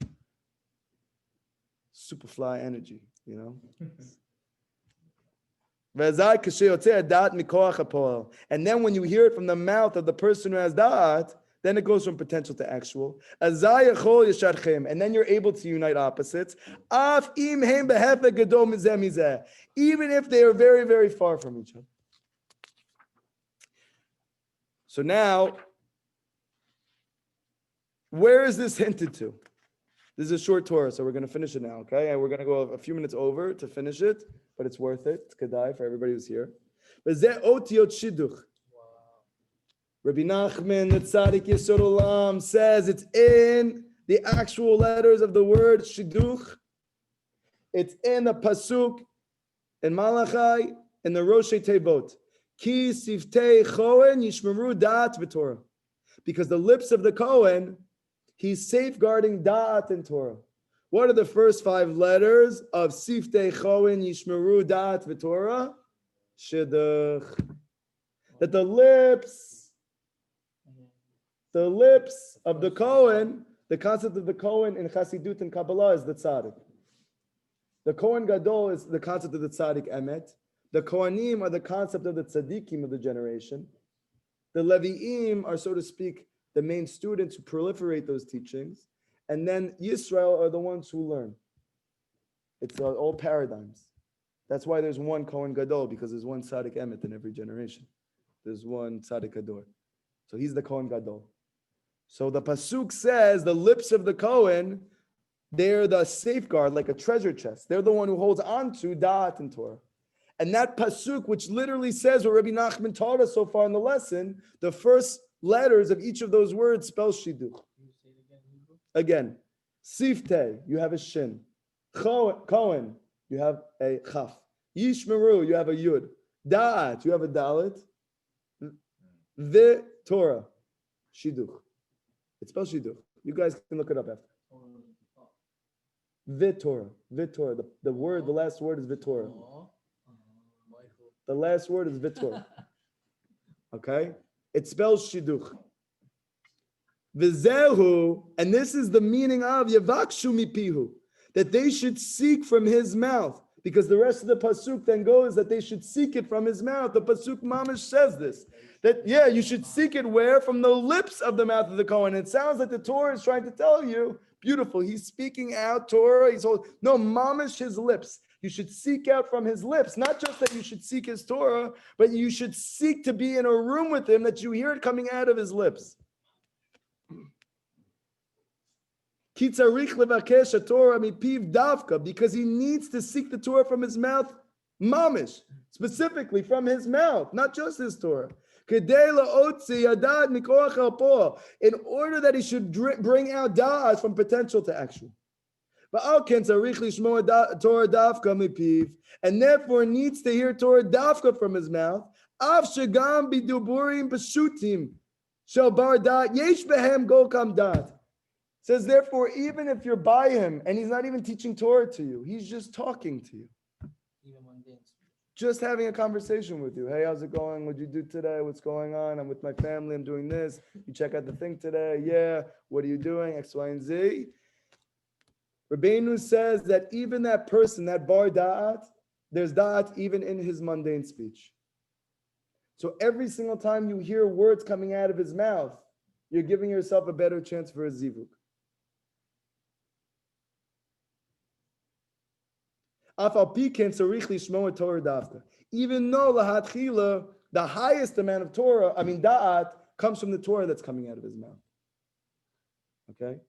superfly energy, you know? And then when you hear it from the mouth of the person who has da'at, then it goes from potential to actual. And then you're able to unite opposites. Even if they are very, very far from each other. So now, where is this hinted to? This is a short Torah, so we're going to finish it now, okay? And we're going to go a few minutes over to finish it, but it's worth it. It's kedai for everybody who's here. Rabbi Nachman, the Tzaddik Yesod Olam, says it's in the actual letters of the word Shidduch. It's in the Pasuk, in Malachai, in the Roshei Tevot. Ki siftei Chohen yishmeru da'at v'Torah. Because the lips of the Kohen, he's safeguarding da'at and Torah. What are the first 5 letters of siftei Chohen yishmeru da'at v'Torah? Shidduch. That the lips of the Kohen, the concept of the Kohen in Chassidut and Kabbalah is the tzaddik. The Kohen Gadol is the concept of the tzaddik emet. The Kohanim are the concept of the tzaddikim of the generation. The Levi'im are, so to speak, the main students who proliferate those teachings. And then Yisrael are the ones who learn. It's all paradigms. That's why there's one Kohen Gadol, because there's one tzaddik emet in every generation. There's one tzaddik ador. So he's the Kohen Gadol. So the Pasuk says the lips of the Kohen, they're the safeguard, like a treasure chest. They're the one who holds on to Da'at and Torah. And that Pasuk, which literally says what Rabbi Nachman taught us so far in the lesson, the first letters of each of those words spell Shidduch. Again, Sifteh, you have a Shin. Kohen, you have a Chaf. Yishmeru, you have a Yud. Da'at, you have a Dalet. The Torah, Shidduch. It spells Shidduch. You guys can look it up after. Vitorah. Vitorah. The word, the last word is Vitorah. The last word is Vitorah. Okay? It spells Shidduch. Vizehu, and this is the meaning of Yavakshu mipihu, that they should seek from his mouth. Because the rest of the Pasuk then goes that they should seek it from his mouth. The Pasuk Mamish says this. That, yeah, you should seek it where? From the lips of the mouth of the Kohen. It sounds like the Torah is trying to tell you, beautiful, he's speaking out Torah. No, Mamish his lips. You should seek out from his lips. Not just that you should seek his Torah, but you should seek to be in a room with him that you hear it coming out of his lips. Because he needs to seek the Torah from his mouth, mamish, specifically from his mouth, not just his Torah. In order that he should bring out da'at from potential to actual. And therefore needs to hear Torah dafka from his mouth. Says, therefore, even if you're by him and he's not even teaching Torah to you, he's just talking to you. Just having a conversation with you. Hey, how's it going? What'd you do today? What's going on? I'm with my family. I'm doing this. You check out the thing today. Yeah. What are you doing? X, Y, and Z. Rabbeinu says that even that person, that bar da'at, there's da'at even in his mundane speech. So every single time you hear words coming out of his mouth, you're giving yourself a better chance for a zivuk. Even though lahatchila, the highest amount of Torah, da'at, comes from the Torah that's coming out of his mouth. Okay?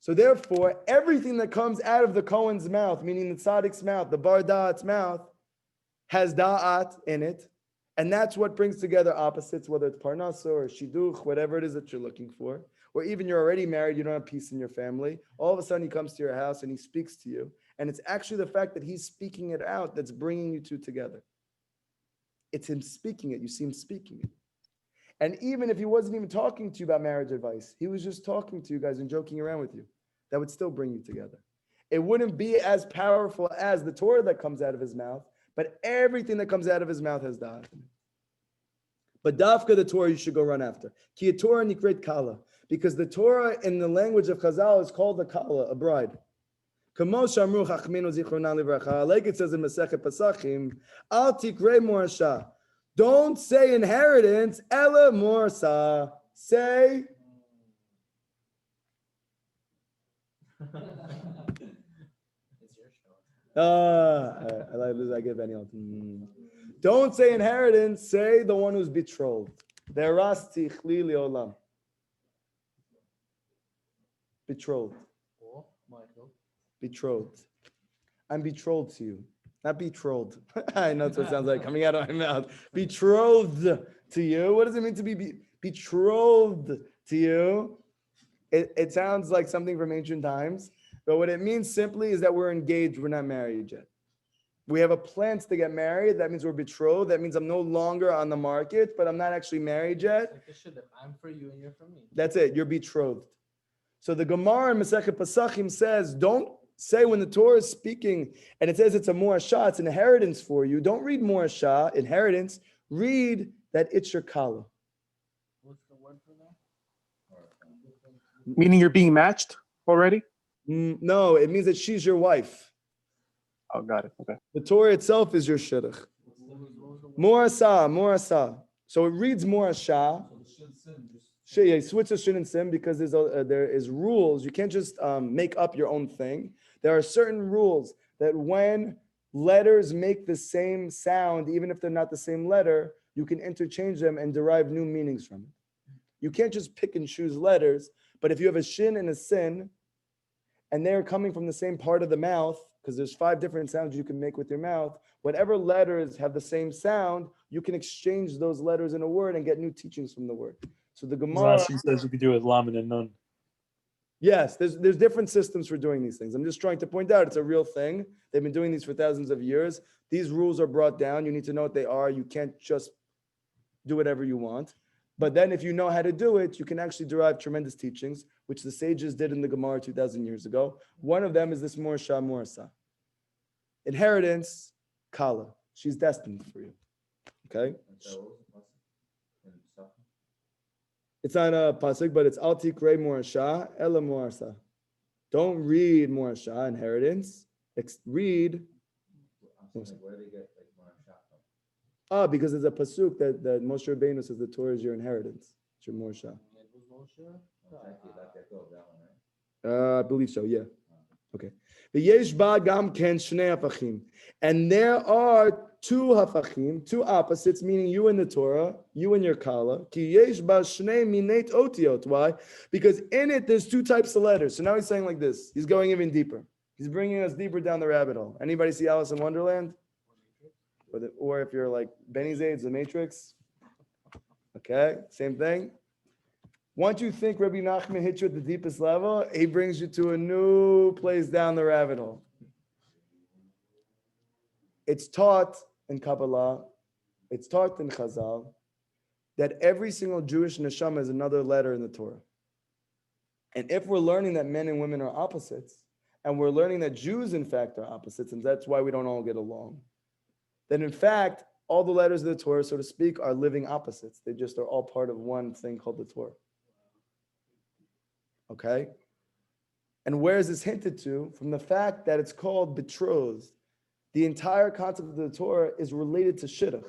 So therefore, everything that comes out of the Kohen's mouth, meaning the tzaddik's mouth, the bar da'at's mouth, has da'at in it. And that's what brings together opposites, whether it's parnasa or shidduch, whatever it is that you're looking for. Or even you're already married, you don't have peace in your family. All of a sudden he comes to your house and he speaks to you. And it's actually the fact that he's speaking it out that's bringing you two together. It's him speaking it. You see him speaking it. And even if he wasn't even talking to you about marriage advice, he was just talking to you guys and joking around with you, that would still bring you together. It wouldn't be as powerful as the Torah that comes out of his mouth, but everything that comes out of his mouth has da'at. But dafka, the Torah, you should go run after. Ki Torah nikret kala. Because the Torah in the language of Chazal is called a kala, a bride. Like it says in Masechet Pesachim, al tikrei morasha. Don't say inheritance, ela morsa. Say It's your show. I like this. I give any. Don't say inheritance. Say the one who's betrothed. Derasti chlili olam. Betrothed. Oh, Michael. Betrothed. I'm betrothed to you. Not betrothed. I know that's what it sounds like coming out of my mouth. Betrothed to you. What does it mean to be betrothed to you? It sounds like something from ancient times, but what it means simply is that we're engaged. We're not married yet. We have a plan to get married. That means we're betrothed. That means I'm no longer on the market, but I'm not actually married yet. Like a shidduch. I'm for you and you're for me. That's it. You're betrothed. So the Gemara in Masechet Pesachim says, don't say when the Torah is speaking and it says it's a morasha, it's an inheritance for you. Don't read morasha, inheritance. Read that it's your kala. What's the word for that? Meaning you're being matched already? No, it means that she's your wife. Oh, got it. Okay. The Torah itself is your shidduch. Morasa. So it reads morasha. Yeah, switch to shin and sim because there is rules. You can't just make up your own thing. There are certain rules that when letters make the same sound, even if they're not the same letter, you can interchange them and derive new meanings from it. You can't just pick and choose letters, but if you have a shin and a sin, and they're coming from the same part of the mouth, because there's 5 different sounds you can make with your mouth, whatever letters have the same sound, you can exchange those letters in a word and get new teachings from the word. So the Gemara Rashi says you could do it with lamed and nun. Yes, there's different systems for doing these things. I'm just trying to point out it's a real thing. They've been doing these for thousands of years. These rules are brought down. You need to know what they are. You can't just do whatever you want. But then if you know how to do it, you can actually derive tremendous teachings, which the sages did in the Gemara 2,000 years ago. One of them is this Morsha Morsa. Inheritance, Kala. She's destined for you. Okay? It's not a pasuk, but it's Al Tikrei Morsha, Ela Morsa. Don't read Morsha, inheritance. Read. Where do they get like Morsha from? Because there's a pasuk that Moshe Rabbeinu says the Torah is your inheritance. It's your Morsha. Exactly, like that goes, that one, right? I believe so, yeah. Okay. V'yesh ba gam ken shnei hafachim. And there are 2 hafachim, 2 opposites, meaning you in the Torah, you in your kala. Ki yesh ba shnei mineit otiot. Why? Because in it, there's 2 types of letters. So now he's saying like this. He's going even deeper. He's bringing us deeper down the rabbit hole. Anybody see Alice in Wonderland? Or if you're like Benny Zaid's The Matrix. Okay, same thing. Once you think Rabbi Nachman hit you at the deepest level, he brings you to a new place down the rabbit hole. It's taught in Kabbalah, it's taught in Chazal, that every single Jewish neshama is another letter in the Torah. And if we're learning that men and women are opposites, and we're learning that Jews, in fact, are opposites, and that's why we don't all get along, then in fact, all the letters of the Torah, so to speak, are living opposites. They just are all part of one thing called the Torah. Okay? And where is this hinted to? From the fact that it's called betrothed. The entire concept of the Torah is related to shidduch.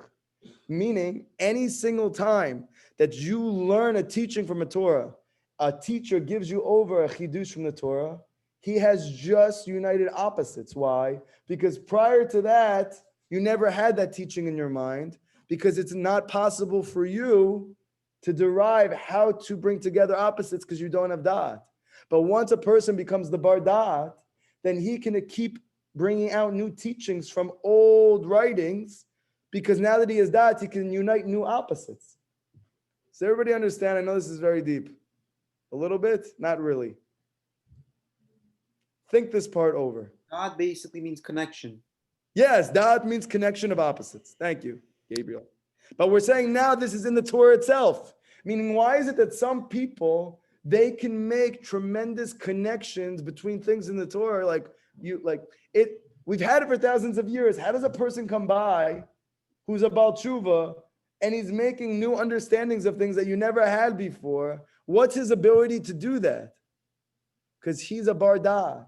Meaning, any single time that you learn a teaching from a Torah, a teacher gives you over a chidush from the Torah, he has just united opposites. Why? Because prior to that, you never had that teaching in your mind, because it's not possible for you to derive how to bring together opposites because you don't have da'at. But once a person becomes the bar da'at, then he can keep bringing out new teachings from old writings Because now that he has that, he can unite new opposites. Does everybody understand? I know this is very deep. A little bit? Not really. Think this part over. God basically means connection. Yes, da'at means connection of opposites. Thank you, Gabriel. But we're saying now this is in the Torah itself. Meaning, why is it that some people, they can make tremendous connections between things in the Torah? We've had it for thousands of years. How does a person come by who's a Baal Tshuva and he's making new understandings of things that you never had before? What's his ability to do that? Because he's a bar da'at.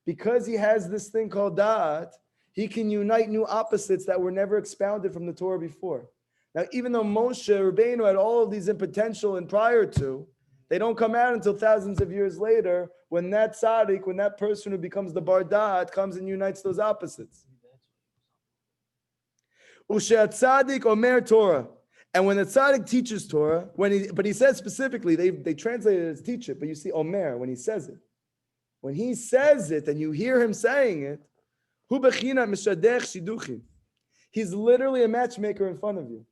Because he has this thing called da'at, he can unite new opposites that were never expounded from the Torah before. Now, even though Moshe Rabbeinu had all of these in potential and prior to, they don't come out until thousands of years later when that tzaddik, when that person who becomes the bar da'at comes and unites those opposites. Ushe tzaddik omer Torah. And when the tzaddik teaches Torah, but he says specifically, they translate it as teach it, but you see omer when he says it. When he says it and you hear him saying it, hu bechina mishadech shidduchim. He's literally a matchmaker in front of you.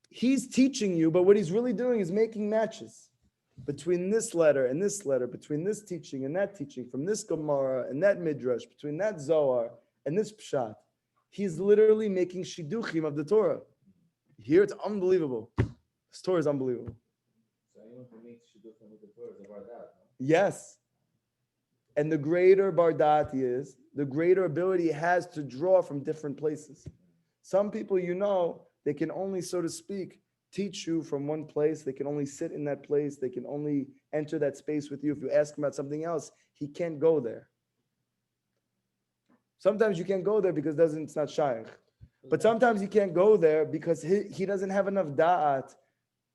He's teaching you, but what he's really doing is making matches between this letter and this letter, between this teaching and that teaching, from this Gemara and that Midrash, between that Zohar and this Pshat. He's literally making shidduchim of the Torah. Here it's unbelievable. This Torah is unbelievable. So anyone who makes shidduchim with the Torah is a bar da'at, no? Yes. And the greater bar da'at he is, the greater ability he has to draw from different places. Some people, they can only, so to speak, teach you from one place. They can only sit in that place. They can only enter that space with you. If you ask him about something else, he can't go there. Sometimes you can't go there because it's not shaykh. But sometimes you can't go there because he doesn't have enough da'at,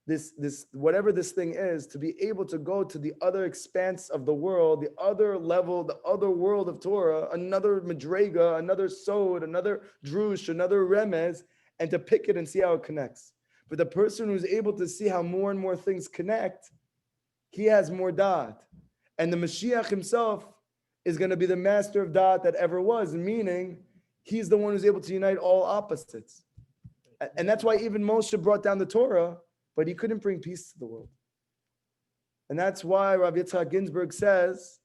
this whatever this thing is, to be able to go to the other expanse of the world, the other level, the other world of Torah, another madrega, another sod, another drush, another remez, and to pick it and see how it connects. But the person who's able to see how more and more things connect, he has more da'at. And the Mashiach himself is going to be the master of da'at that ever was, meaning he's the one who's able to unite all opposites. And that's why even Moshe brought down the Torah, but he couldn't bring peace to the world. And that's why Rav Yitzhak Ginsburg says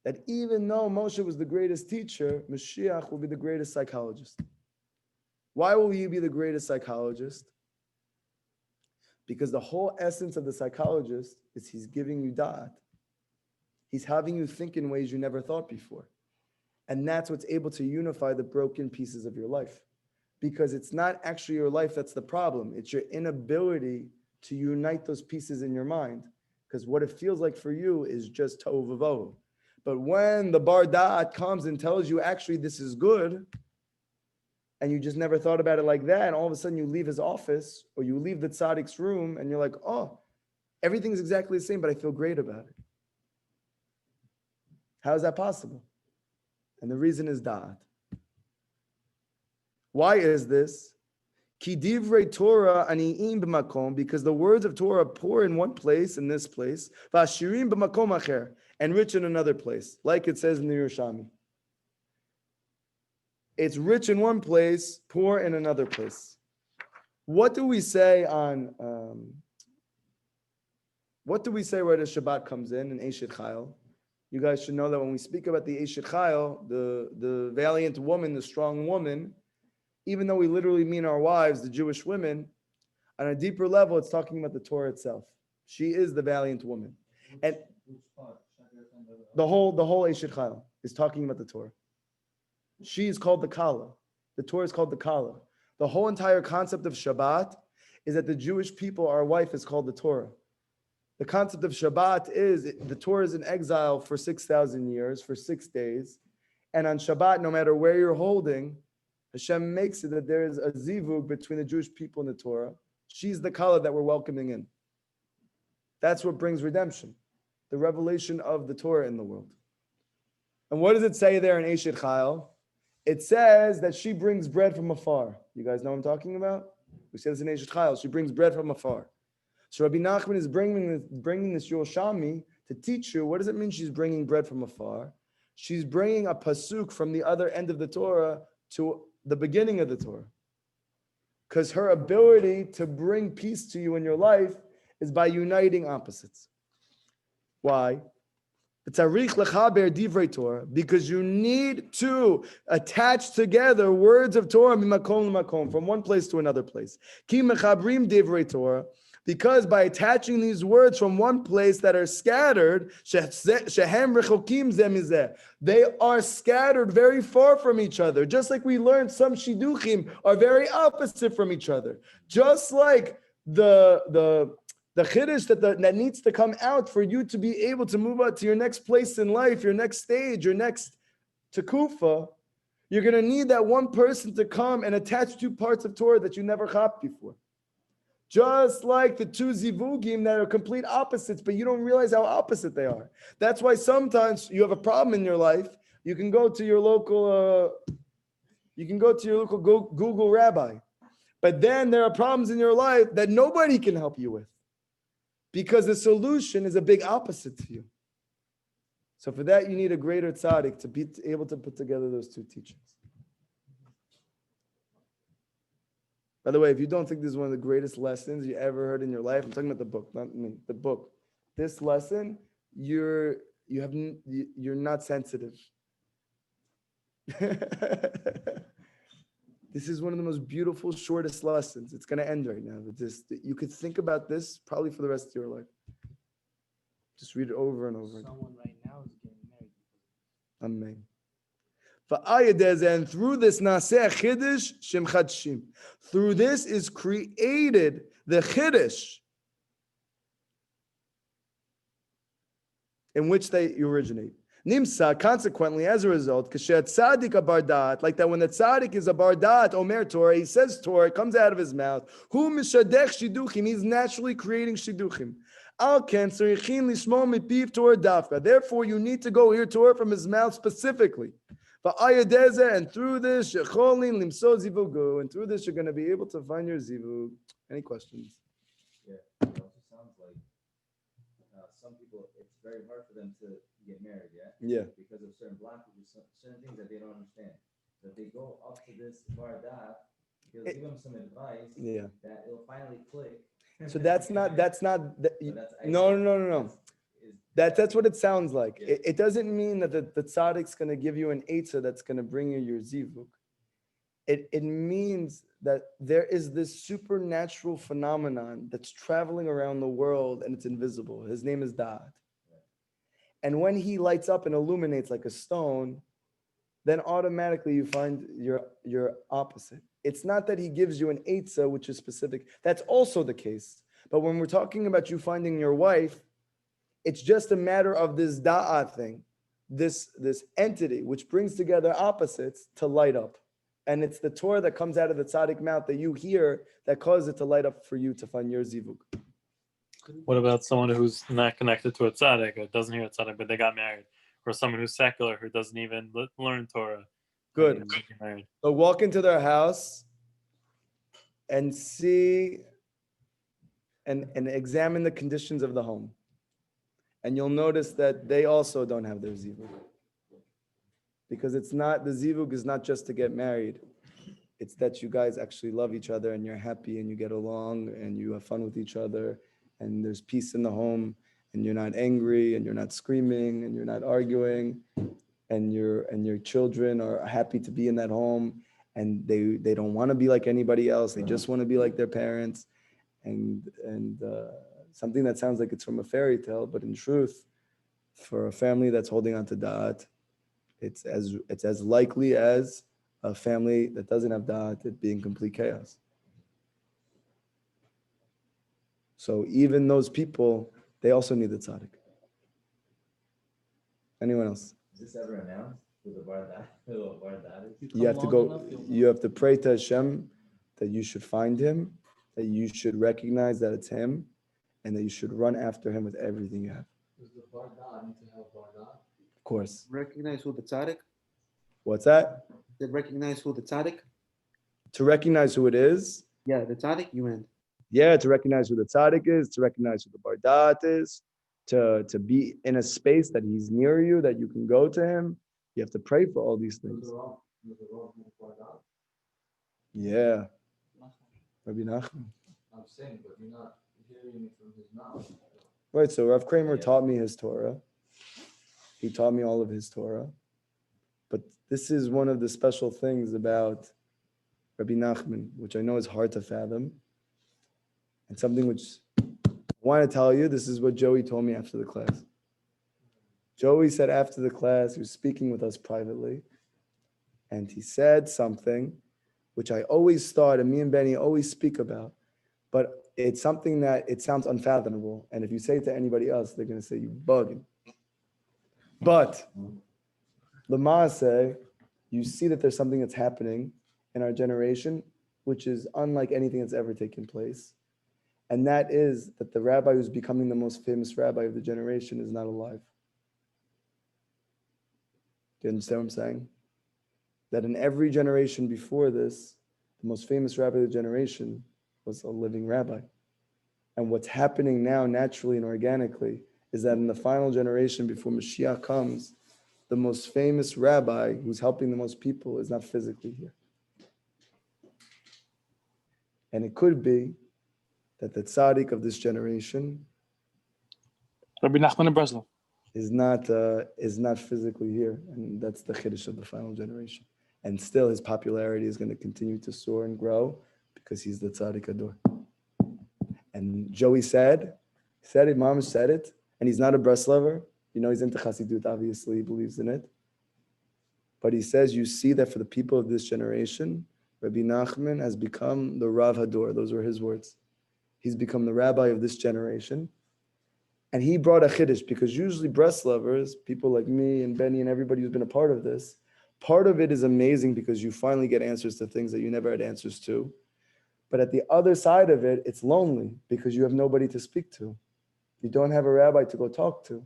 that even though Moshe was the greatest teacher, Mashiach will be the greatest psychologist. Why will he be the greatest psychologist? Because the whole essence of the psychologist is he's giving you da'at. He's having you think in ways you never thought before. And that's what's able to unify the broken pieces of your life. Because it's not actually your life that's the problem. It's your inability to unite those pieces in your mind. Because what it feels like for you is just tohu vavohu. But when the bar da'at comes and tells you, actually, this is good, and you just never thought about it like that, and all of a sudden you leave his office, or you leave the tzaddik's room, and you're like, oh, everything's exactly the same, but I feel great about it. How is that possible? And the reason is da'at. Why is this? Ki divrei Torah ani'im b'makom, because the words of Torah are poor in one place, in this place, v'ashirim b'makom acher, and rich in another place, like it says in the Yerushalmi. It's rich in one place, poor in another place. What do we say on? What do we say where the Shabbat comes in Eshet Chayil? You guys should know that when we speak about the Eshet Chayil, the valiant woman, the strong woman, even though we literally mean our wives, the Jewish women, on a deeper level, it's talking about the Torah itself. She is the valiant woman, and the whole Eshet Chayil is talking about the Torah. She is called the Kala. The Torah is called the Kala. The whole entire concept of Shabbat is that the Jewish people, our wife is called the Torah. The concept of Shabbat is the Torah is in exile for 6,000 years, for 6 days. And on Shabbat, no matter where you're holding, Hashem makes it that there is a zivug between the Jewish people and the Torah. She's the Kala that we're welcoming in. That's what brings redemption, the revelation of the Torah in the world. And what does it say there in Eshet Chayil? It says that she brings bread from afar. You guys know what I'm talking about? We say this in Eshet Chayil. She brings bread from afar. So Rabbi Nachman is bringing this Yerushalmi to teach you, what does it mean she's bringing bread from afar? She's bringing a pasuk from the other end of the Torah to the beginning of the Torah. Because her ability to bring peace to you in your life is by uniting opposites. Why? Because you need to attach together words of Torah from one place to another place. Because by attaching these words from one place that are scattered, they are scattered very far from each other. Just like we learned, some Shidduchim are very opposite from each other. Just like the chiddush that needs to come out for you to be able to move out to your next place in life, your next stage, your next tekufa, you're going to need that one person to come and attach two parts of Torah that you never chopped before. Just like the two zivugim that are complete opposites, but you don't realize how opposite they are. That's why sometimes you have a problem in your life. You can go to your local, Google rabbi, but then there are problems in your life that nobody can help you with, because the solution is a big opposite to you. So for that, you need a greater tzaddik to be able to put together those two teachings. By the way, if you don't think this is one of the greatest lessons you ever heard in your life, I'm talking about the book, not me, the book. This lesson, you're not sensitive. This is one of the most beautiful, shortest lessons. It's going to end right now. You could think about this probably for the rest of your life. Just read it over and over. Someone right now is getting married. Amen. And through this naseh chiddush shem chadshim. Through this is created the chiddush in which they originate. Nimsa, consequently, as a result, kashet tzaddik a bardat, like that when the tzaddik is a bardat, omer Torah, he says Torah, it comes out of his mouth. Hu mishadech shidduchim, he's naturally creating shidduchim. Al ken tzarichin lishmo mipiv Torah dafka. Therefore, you need to go hear Torah from his mouth specifically. And through this, and through this, you're going to be able to find your zivug. Any questions? Yeah, it also sounds like some people, it's very hard for them to get married, Yeah. because of certain blockages, certain things that they don't understand. So if they go up to this bardat, he'll give them some advice that it'll finally click. So that's not, no. That's That's what it sounds like. It doesn't mean that the tzaddik's going to give you an eitzah that's going to bring you your zivug. It means that there is this supernatural phenomenon that's traveling around the world and it's invisible. His name is Da'at. And when he lights up and illuminates like a stone, then automatically you find your opposite. It's not that he gives you an eitzah, which is specific. That's also the case. But when we're talking about you finding your wife, it's just a matter of this da'at thing, this entity, which brings together opposites to light up. And it's the Torah that comes out of the tzaddik mouth that you hear that causes it to light up for you to find your zivug. What about someone who's not connected to a tzaddik, or doesn't hear a tzaddik, but they got married? Or someone who's secular, who doesn't even learn Torah? Good. and get married? So walk into their house and see and examine the conditions of the home. And you'll notice that they also don't have their zivug. Because the zivug is not just to get married. It's that you guys actually love each other and you're happy and you get along and you have fun with each other and there's peace in the home and you're not angry and you're not screaming and you're not arguing and your children are happy to be in that home and they don't want to be like anybody else. They just want to be like their parents. And something that sounds like it's from a fairy tale, but in truth, for a family that's holding on to da'at, it's as likely as a family that doesn't have da'at, it being complete chaos. So even those people, they also need the tzaddik. Anyone else? Is this ever announced with the bardat? You have to pray to Hashem that you should find him, that you should recognize that it's him, and that you should run after him with everything you have. Does the bardat need to have bardat? Of course. Recognize who the tzaddik? What's that? Did recognize who the tzaddik? To recognize who it is. Yeah, the tzaddik you meant. Yeah, to recognize who the tzaddik is, to recognize who the bardat is, to be in a space that he's near you, that you can go to him. You have to pray for all these things. Yeah. Rabbi Nachman. I'm saying, but you're not hearing it from his mouth. Right, so Rav Kramer Yeah. taught me his Torah. He taught me all of his Torah. But this is one of the special things about Rabbi Nachman, which I know is hard to fathom. And something which I want to tell you, this is what Joey told me after the class. Joey said after the class, he was speaking with us privately, and he said something which I always thought, and me and Benny always speak about, but it's something that it sounds unfathomable. And if you say it to anybody else, they're going to say you bugging. But Lamase, you see that there's something that's happening in our generation, which is unlike anything that's ever taken place. And that is that the rabbi who's becoming the most famous rabbi of the generation is not alive. Do you understand what I'm saying? That in every generation before this, the most famous rabbi of the generation was a living rabbi. And what's happening now naturally and organically is that in the final generation before Mashiach comes, the most famous rabbi who's helping the most people is not physically here. And it could be that the tzaddik of this generation Rabbi Nachman and Breslov. is not physically here, and that's the chiddush of the final generation. And still, his popularity is going to continue to soar and grow because he's the tzaddik ador. And Joey said it, Mom said it, and he's not a Breslover. You know, he's into Chassidut, obviously, he believes in it. But he says, you see that for the people of this generation, Rabbi Nachman has become the Rav Hador. Those were his words. He's become the rabbi of this generation. And he brought a chiddush, because usually Breslovers, people like me and Benny and everybody who's been a part of this, part of it is amazing because you finally get answers to things that you never had answers to. But at the other side of it, it's lonely because you have nobody to speak to. You don't have a rabbi to go talk to.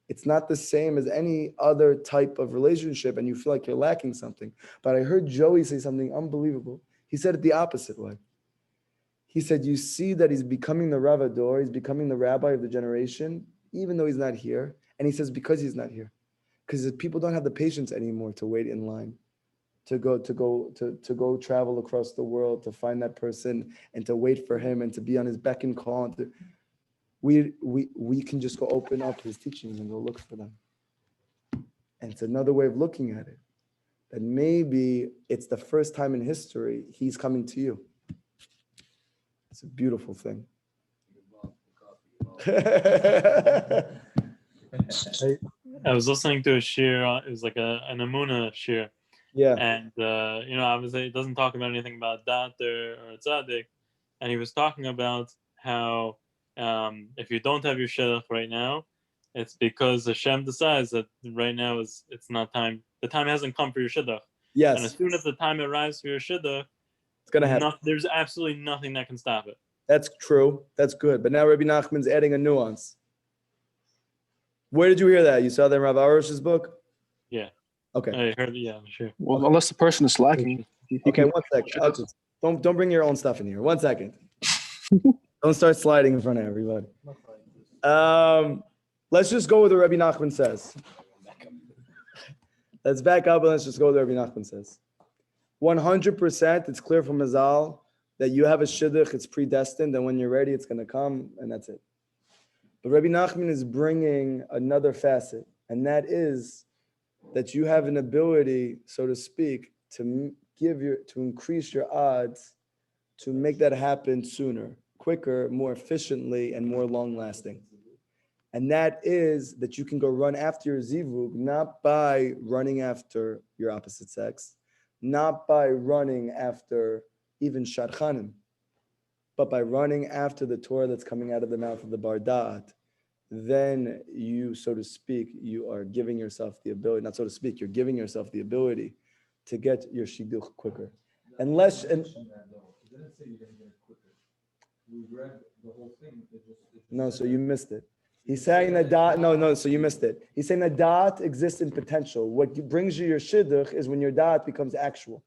It's not the same as any other type of relationship, and you feel like you're lacking something. But I heard Joey say something unbelievable. He said it the opposite way. He said, you see that he's becoming the Rav Ador, he's becoming the rabbi of the generation, even though he's not here. And he says, because he's not here. Because people don't have the patience anymore to wait in line, to go travel across the world, to find that person and to wait for him and to be on his beck and call. We can just go open up his teachings and go look for them. And it's another way of looking at it. That maybe it's the first time in history he's coming to you. It's a beautiful thing. I was listening to a shir. It was like an Amuna shir. Yeah. And, obviously it doesn't talk about anything about dat or tzaddik. And he was talking about how if you don't have your shidduch right now, it's because Hashem decides that right now it's not time. The time hasn't come for your shidduch. Yes. And as soon as the time arrives for your shidduch, it's going to happen. There's absolutely nothing that can stop it. That's true. That's good. But now Rabbi Nachman's adding a nuance. Where did you hear that? You saw that in Rav Arush's book? Yeah. Okay. I heard it. Yeah, sure. Well, unless the person is slacking. Okay, 1 second. Don't bring your own stuff in here. 1 second. Don't start sliding in front of everybody. Let's just go with what Rabbi Nachman says. Let's back up and let's just go with what Rabbi Nachman says. 100%, it's clear from Mazal that you have a shidduch, it's predestined, and when you're ready, it's going to come, and that's it. But Rabbi Nachman is bringing another facet, and that is that you have an ability, so to speak, to increase your odds to make that happen sooner, quicker, more efficiently, and more long-lasting. And that is that you can go run after your zivug, not by running after your opposite sex, not by running after even shadchanim, but by running after the Torah that's coming out of the mouth of the Bar Da'at. Then you, so to speak, you are giving yourself the ability, not so to speak, you're giving yourself the ability to get your shidduch quicker. Unless, and He didn't say you're going to get it quicker. We read the whole thing. no, so you missed it. He's saying that da'at, no, so you missed it. He's saying that da'at exists in potential. What brings you your shidduch is when your da'at becomes actual.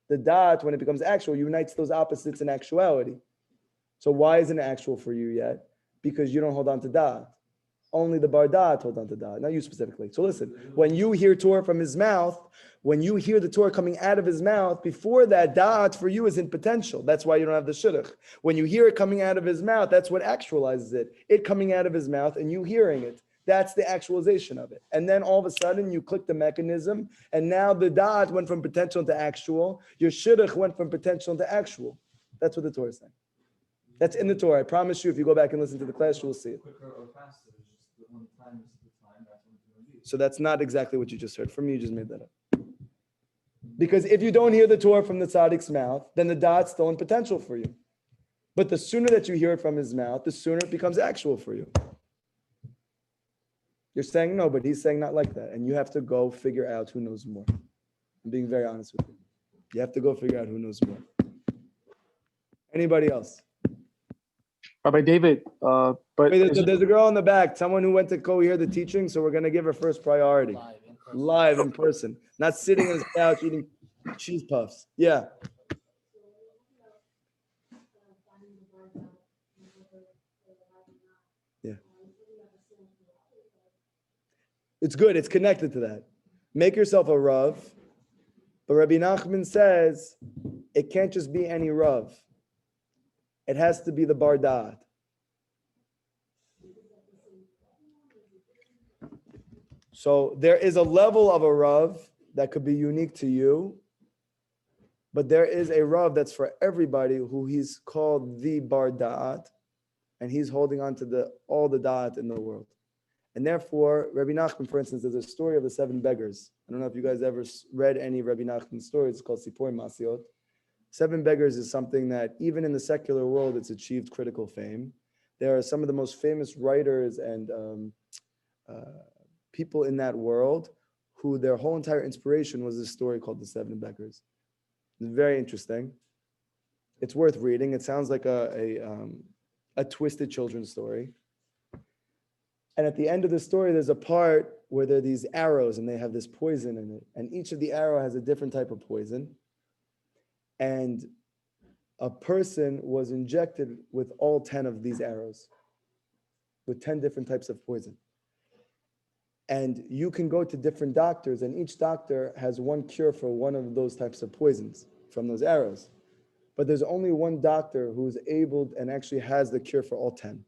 The da'at, when it becomes actual, unites those opposites in actuality. So why isn't it actual for you yet? Because you don't hold on to da'at. Only the bar da'at holds on to da'at, not you specifically. So listen, when you hear Torah from his mouth, when you hear the Torah coming out of his mouth, before that, da'at for you is in potential. That's why you don't have the shidduch. When you hear it coming out of his mouth, that's what actualizes it. It coming out of his mouth and you hearing it. That's the actualization of it. And then all of a sudden you click the mechanism, and now the da'at went from potential to actual. Your shidduch went from potential to actual. That's what the Torah is saying. That's in the Torah. I promise you, if you go back and listen to the class, you will see it. Quicker or faster, it's just the one time is the time, that's when it's going to be. So that's not exactly what you just heard from me. You just made that up. Because if you don't hear the Torah from the tzaddik's mouth, then the da'at's still in potential for you. But the sooner that you hear it from his mouth, the sooner it becomes actual for you. You're saying no, but he's saying not like that. And you have to go figure out who knows more. I'm being very honest with you. You have to go figure out who knows more. Anybody else? Rabbi David, but Wait, there's a girl in the back, someone who went to go hear the teaching, so we're going to give her first priority. Live in person. Not sitting on his couch eating cheese puffs. Yeah. Yeah. It's good. It's connected to that. Make yourself a Rav. But Rabbi Nachman says it can't just be any Rav. It has to be the Bar Da'at. So there is a level of a Rav that could be unique to you, but there is a Rav that's for everybody who he's called the Bar Da'at, and he's holding on to all the Da'at in the world. And therefore, Rabbi Nachman, for instance, there's a story of the 7 beggars. I don't know if you guys ever read any Rabbi Nachman stories. It's called Sipor Masiot. 7 beggars is something that even in the secular world, it's achieved critical fame. There are some of the most famous writers and people in that world who their whole entire inspiration was this story called the 7 beggars. It's very interesting. It's worth reading. It sounds like a twisted children's story. And at the end of the story, there's a part where there are these arrows and they have this poison in it. And each of the arrow has a different type of poison. And a person was injected with all 10 of these arrows, with 10 different types of poison. And you can go to different doctors, and each doctor has one cure for one of those types of poisons from those arrows. But there's only one doctor who's able and actually has the cure for all 10.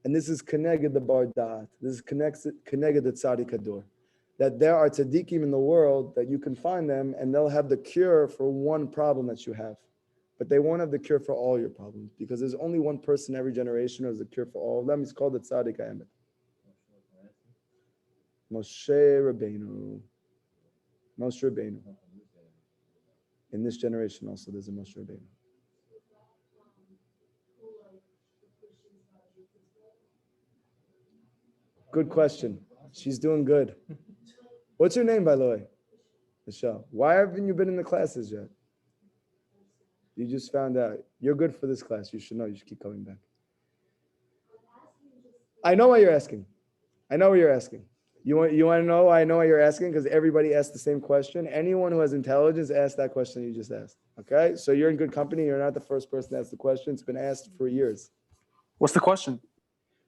And this is Keneged the Bar Da'at. This is Keneged the Tzaddik Hador. That there are tzaddikim in the world that you can find them and they'll have the cure for one problem that you have. But they won't have the cure for all your problems because there's only one person every generation who has the cure for all of them. He's called the Tzaddik HaEmet. Moshe Rabbeinu. Moshe Rabbeinu. In this generation also there's a Moshe Rabbeinu. Good question. She's doing good. What's your name, by the way? Michelle. Why haven't you been in the classes yet? You just found out. You're good for this class. You should know. You should keep coming back. I know why you're asking. I know what you're asking. You want to know why I know why you're asking? Because everybody asked the same question. Anyone who has intelligence asked that question you just asked. Okay? So you're in good company. You're not the first person to ask the question. It's been asked for years. what's the question?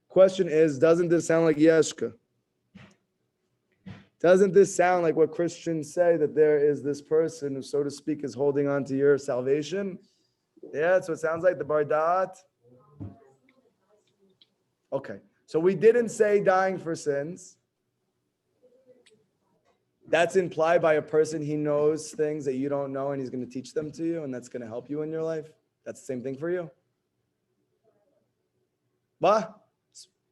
Question is, doesn't this sound like Yeshka? Doesn't this sound like what Christians say, that there is this person who, so to speak, is holding on to your salvation? Yeah, that's what it sounds like, the Bar Da'at. Okay, so we didn't say dying for sins. That's implied by a person, he knows things that you don't know and he's going to teach them to you and that's going to help you in your life. That's the same thing for you. What?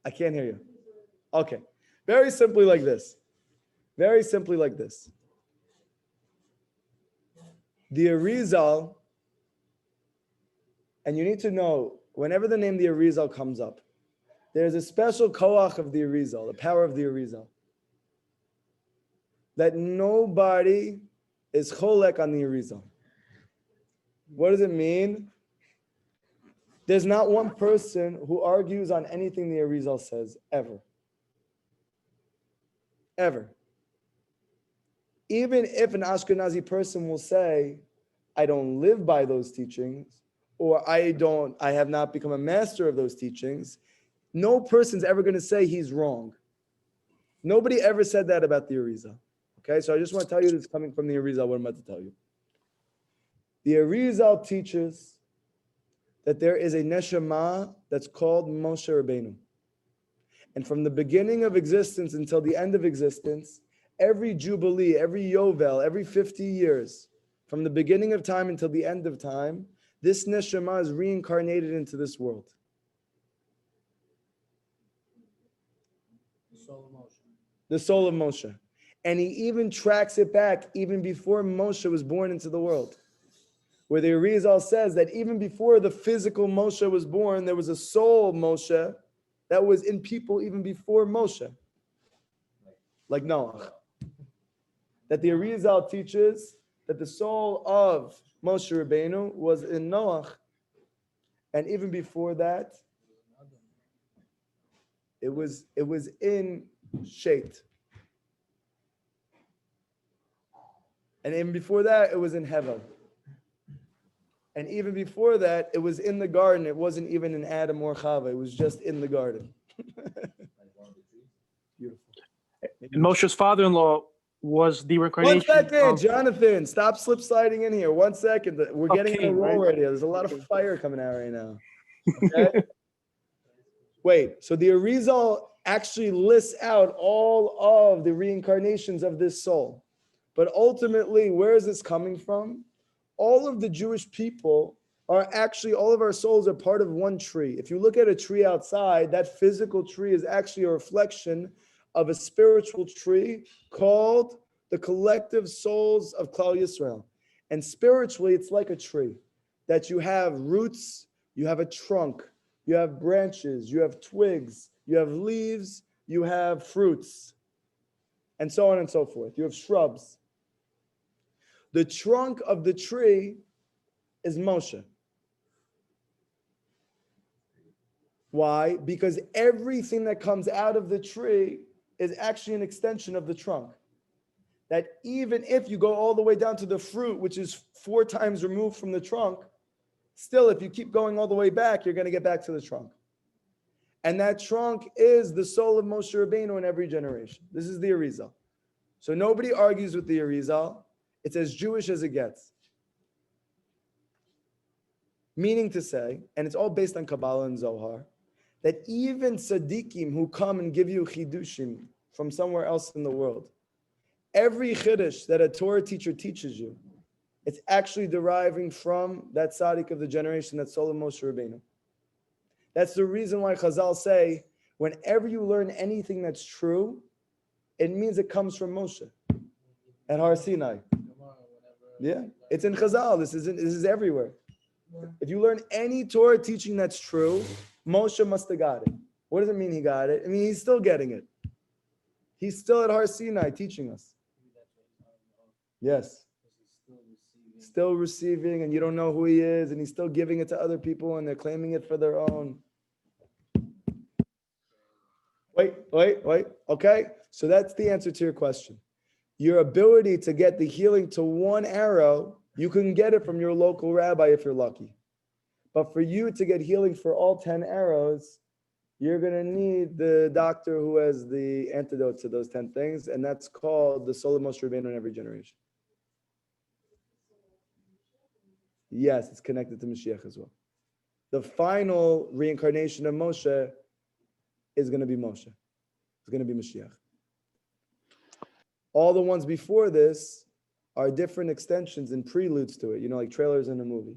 I can't hear you. Okay, very simply like this. Very simply like this. The Arizal, and you need to know, whenever the name the Arizal comes up, there's a special koach of the Arizal, the power of the Arizal, that nobody is cholek on the Arizal. What does it mean? There's not one person who argues on anything the Arizal says, ever. Ever. Even if an Ashkenazi person will say, I don't live by those teachings, or I have not become a master of those teachings, No person's ever going to say he's wrong. Nobody ever said that about the Arizal. Okay, so I just want to tell you this coming from the Arizal, what I'm about to tell you. The Arizal teaches that there is a neshama that's called Moshe Rabbeinu. And from the beginning of existence until the end of existence, every Jubilee, every Yovel, every 50 years, from the beginning of time until the end of time, this neshama is reincarnated into this world. The soul of Moshe. And he even tracks it back even before Moshe was born into the world. Where the Arizal says that even before the physical Moshe was born, there was a soul Moshe that was in people even before Moshe. Like Noah. That the Arizal teaches that the soul of Moshe Rabbeinu was in Noah. And even before that, it was in Shet. And even before that, it was in Hevel. And even before that, it was in the garden. It wasn't even in Adam or Chava. It was just in the garden. Beautiful. And Moshe's father-in-law was the 1 reincarnation. second, Jonathan. Stop slip sliding in here. 1 second. We're getting in a King, roll right? right here. There's a lot of fire coming out right now. Okay? Wait, so the Arizal actually lists out all of the reincarnations of this soul. But ultimately, where is this coming from? All of the Jewish people are actually, all of our souls are part of one tree. If you look at a tree outside, that physical tree is actually a reflection of a spiritual tree called the collective souls of Klal Yisrael. And spiritually, it's like a tree that you have roots, you have a trunk, you have branches, you have twigs, you have leaves, you have fruits, and so on and so forth. You have shrubs. The trunk of the tree is Moshe. Why? Because everything that comes out of the tree is actually an extension of the trunk. That even if you go all the way down to the fruit, which is 4 times removed from the trunk, still, if you keep going all the way back, you're going to get back to the trunk. And that trunk is the soul of Moshe Rabbeinu in every generation. This is the Arizal. So nobody argues with the Arizal. It's as Jewish as it gets. Meaning to say, and it's all based on Kabbalah and Zohar, that even tzaddikim who come and give you chidushim from somewhere else in the world, every chiddush that a Torah teacher teaches you, it's actually deriving from that tzaddik of the generation, that soul of Moshe Rabbeinu. That's the reason why Chazal say, whenever you learn anything that's true, it means it comes from Moshe at Har Sinai. Yeah, it's in Chazal. This is everywhere. If you learn any Torah teaching that's true, Moshe must have got it. What does it mean he got it? I mean, he's still getting it. He's still at Har Sinai teaching us. Yes. Still receiving, and you don't know who he is, and he's still giving it to other people, and they're claiming it for their own. Wait. Okay, so that's the answer to your question. Your ability to get the healing to one arrow, you can get it from your local rabbi if you're lucky. But for you to get healing for all 10 arrows, you're going to need the doctor who has the antidote to those 10 things, and that's called the soul of Moshe Rabbeinu in every generation. Yes, it's connected to Mashiach as well. The final reincarnation of Moshe is going to be Moshe. It's going to be Mashiach. All the ones before this are different extensions and preludes to it, like trailers in a movie.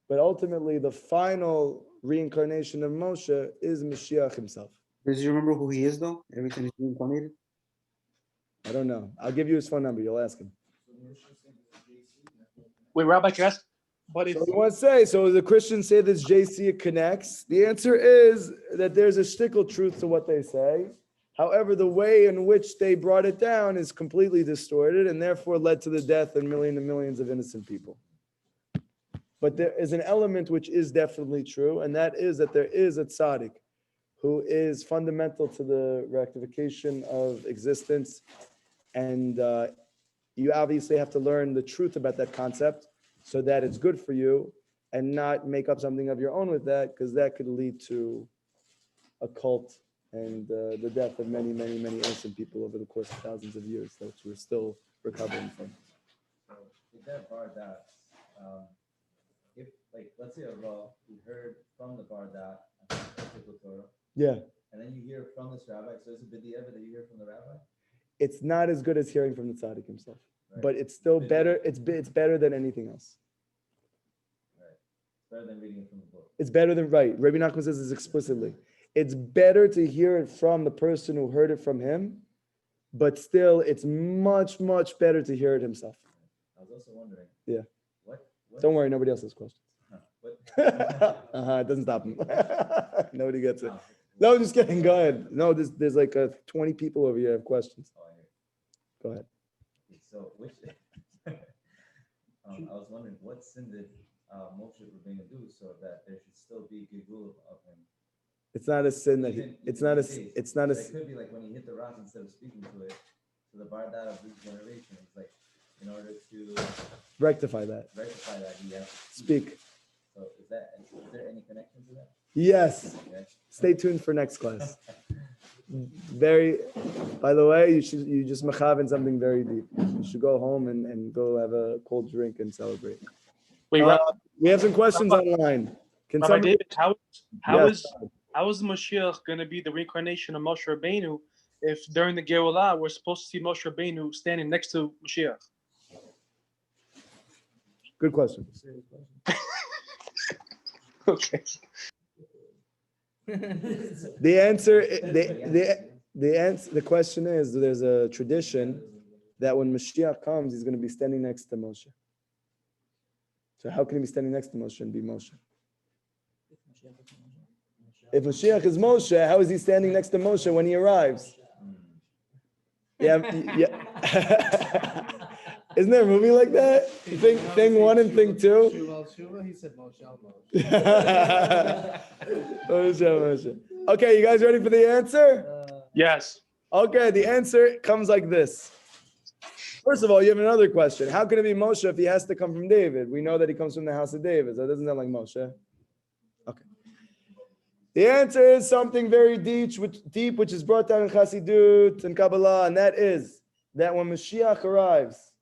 But ultimately, the final reincarnation of Moshe is Mashiach himself. Does you remember who he is, though? Every time he's reincarnated? I don't know. I'll give you his phone number. You'll ask him. Wait, Rabbi, can I ask? But if So you want to say, so the Christians say this JC, it connects. The answer is that there's a shtickle truth to what they say. However, the way in which they brought it down is completely distorted and therefore led to the death of millions and millions of innocent people. But there is an element which is definitely true, and that is that there is a tzaddik who is fundamental to the rectification of existence. And you obviously have to learn the truth about that concept so that it's good for you and not make up something of your own with that, because that could lead to a cult and the death of many, many, many innocent people over the course of thousands of years that we're still recovering from. So with that bardat, if like let's say a raw who heard from the bardat Torah, Yeah. and then you hear from this rabbi, so it's a bidiyah that you hear from the rabbi. It's not as good as hearing from the tzaddik himself, Right. but it's still better. It's better than anything else. Right. It's better than reading it from the book. It's better than, right. Rabbi Nachman says this explicitly. It's better to hear it from the person who heard it from him, but still it's much, much better to hear it himself. I was also wondering. Yeah. What Don't worry, nobody else has questions. What? It doesn't stop him. Nobody gets it. No, I'm just kidding. Go ahead. No, there's like 20 people over here have questions. Oh, I hear. Go ahead. So which I was wondering what sin did Moshe Rabbeinu do so that there should still be gigul of him. It's not a sin that it's not a. It could be like when he hit the rock instead of speaking to it. So the bardat of this generation, it's like in order to rectify that, he has to speak. So is there any connection to that? Yes. Okay. Stay tuned for next class. By the way, you just mechaven something very deep. You should go home and go have a cold drink and celebrate. Wait, We have some questions online. Can Rabbi somebody? David, how Yes. is the Mashiach going to be the reincarnation of Moshe Rabbeinu if during the Geulah we're supposed to see Moshe Rabbeinu standing next to Mashiach? Good question. Okay. The answer, the question is, there's a tradition that when Mashiach comes, he's going to be standing next to Moshe. So how can he be standing next to Moshe and be Moshe? If Mashiach is Moshe, how is he standing next to Moshe when he arrives? Yeah. Isn't there a movie like that? Thing 1 and thing 2? He said Moshe. Moshe. Okay, you guys ready for the answer? Yes. Okay, the answer comes like this. First of all, you have another question. How can it be Moshe if he has to come from David? We know that he comes from the house of David. So that doesn't sound like Moshe. Okay. The answer is something very deep, which is brought down in Chassidut and Kabbalah, and that is that when Mashiach arrives,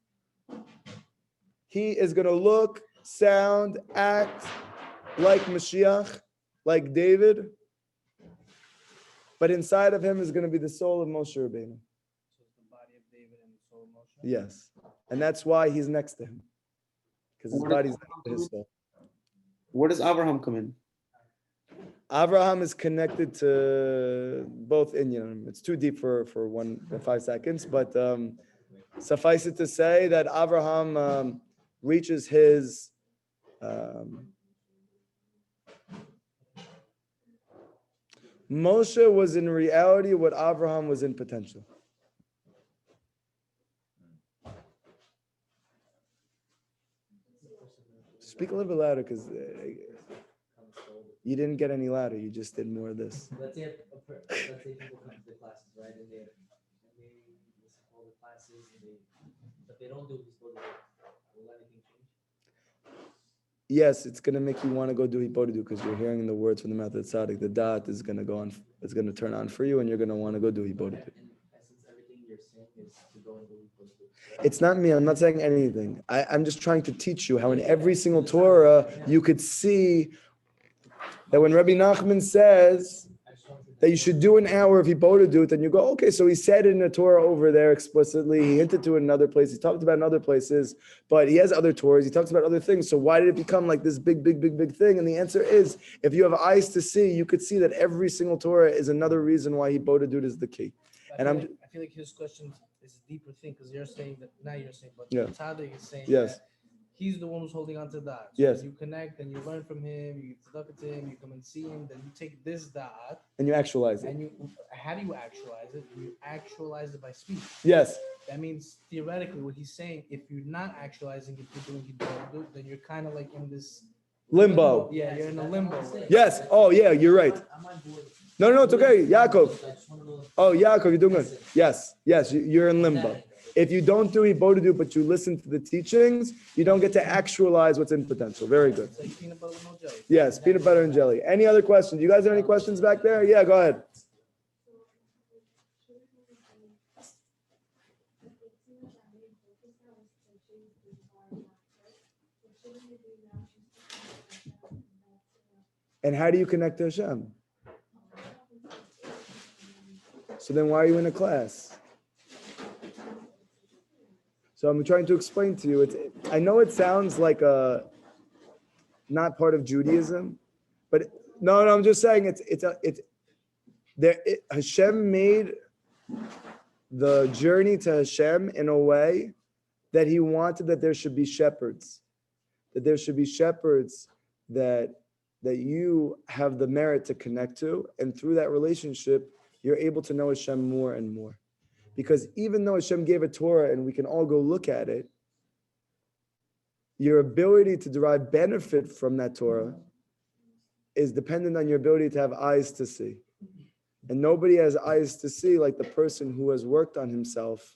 he is going to look, sound, act like Mashiach, like David, but inside of him is going to be the soul of Moshe Rabbeinu. Yes, and that's why he's next to him, because his body's next to his soul. Where does Abraham come in? Abraham is connected to both Inyanim. It's too deep for 5 seconds, but suffice it to say that Abraham reaches his Moshe was in reality what Abraham was in potential. Speak a little bit louder, because you didn't get any louder. You just did more of this. Let's say people come to the classes, right? And they listen to all the classes, but they don't do this. Will anything change? Yes, it's going to make you want to go do Hipodidu, because you're hearing the words from the mouth of the tzaddik. The dot is going to go on. It's going to turn on for you, and you're going to want to go do Hipodidu. In essence, everything you're saying is to go and do Hipodidu. It's not me. I'm not saying anything. I'm just trying to teach you how in every single Torah you could see that when Rabbi Nachman says that you should do an hour of Hipodidu, then you go, okay, so he said it in the Torah over there explicitly. He hinted to it in other places. He talked about it in other places, but he has other Torahs. He talks about other things. So why did it become like this big thing? And the answer is, if you have eyes to see, you could see that every single Torah is another reason why Hipodidu is the key. I feel like his question is a deeper thing, because you're saying that, now you're saying, but Yeah. Tzaddik is saying Yes. that he's the one who's holding on to that. So Yes. you connect and you learn from him, you talk to him, you come and see him, then you take this da'at, And you actualize it. and how do you actualize it? You actualize it by speech. Yes. That means theoretically what he's saying, if you're not actualizing, if you're doing Hipodidu, then you're kind of like in this Limbo. Yeah, you're in a limbo. Yes. Oh, yeah, you're right. I'm on board. No, it's okay. Yaakov. I just want to know. Oh, Yaakov, you're doing good. Yes, you're in limbo. If you don't do Ibodadu, but you listen to the teachings, you don't get to actualize what's in potential. Very good. It's like peanut butter with no jelly. Yes, peanut butter and jelly. Any other questions? You guys have any questions back there? Yeah, go ahead. And how do you connect to Hashem? So then why are you in a class? So I'm trying to explain to you. I know it sounds like not part of Judaism, but no, I'm just saying Hashem made the journey to Hashem in a way that he wanted that there should be shepherds, that you have the merit to connect to, and through that relationship, you're able to know Hashem more and more. Because even though Hashem gave a Torah and we can all go look at it, your ability to derive benefit from that Torah is dependent on your ability to have eyes to see. And nobody has eyes to see like the person who has worked on himself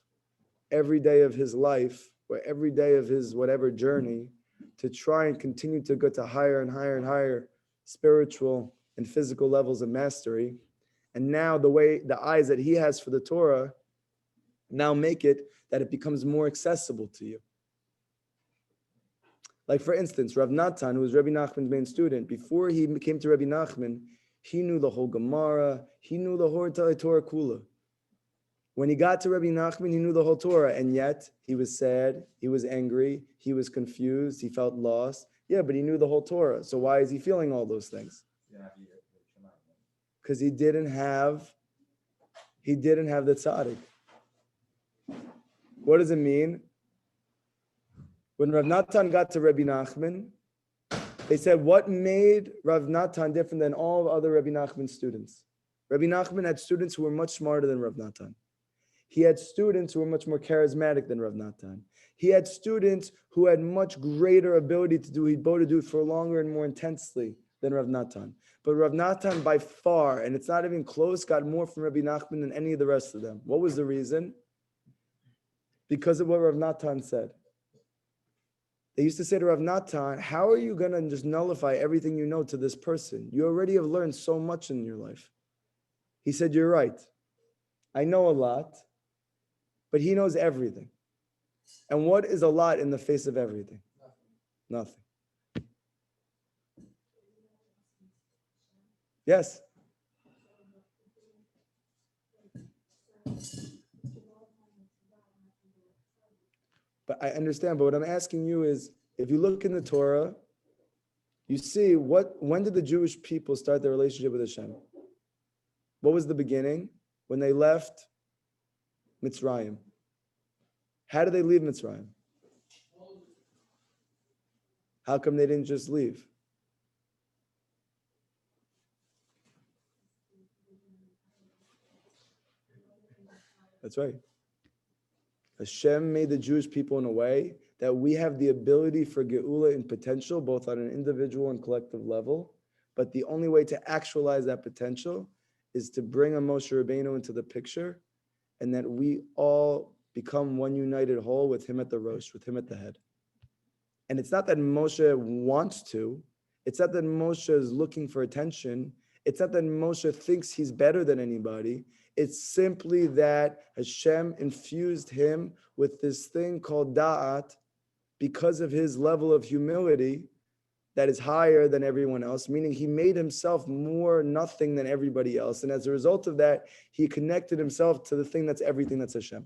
every day of his life or every day of his whatever journey to try and continue to go to higher and higher and higher spiritual and physical levels of mastery. And now the eyes that he has for the Torah now make it that it becomes more accessible to you. Like for instance, Rav Natan, who was Rabbi Nachman's main student, before he came to Rabbi Nachman, he knew the whole Gemara, he knew the whole Torah Kula. When he got to Rabbi Nachman, he knew the whole Torah, and yet he was sad, he was angry, he was confused, he felt lost. Yeah, but he knew the whole Torah. So why is he feeling all those things? Because he didn't have the tzaddik. What does it mean? When Rav Natan got to Rabbi Nachman, they said, what made Rav Natan different than all other Rabbi Nachman students? Rabbi Nachman had students who were much smarter than Rav Natan. He had students who were much more charismatic than Rav Natan. He had students who had much greater ability to do Hidbodedut for longer and more intensely than Rav Natan. But Rav Natan by far, and it's not even close, got more from Rabbi Nachman than any of the rest of them. What was the reason? Because of what Rav Natan said. They used to say to Rav Natan, how are you going to just nullify everything you know to this person? You already have learned so much in your life. He said, you're right. I know a lot, but he knows everything. And what is a lot in the face of everything? Nothing. Yes. But I understand, but what I'm asking you is, if you look in the Torah, you see when did the Jewish people start their relationship with Hashem? What was the beginning? When they left Mitzrayim. How did they leave Mitzrayim? How come they didn't just leave? That's right. Hashem made the Jewish people in a way that we have the ability for Geula in potential, both on an individual and collective level. But the only way to actualize that potential is to bring a Moshe Rabbeinu into the picture, and that we all become one united whole with him at the rosh, with him at the head. And it's not that Moshe wants to. It's not that Moshe is looking for attention. It's not that Moshe thinks he's better than anybody. It's simply that Hashem infused him with this thing called da'at because of his level of humility that is higher than everyone else, meaning he made himself more nothing than everybody else. And as a result of that, he connected himself to the thing that's everything that's Hashem.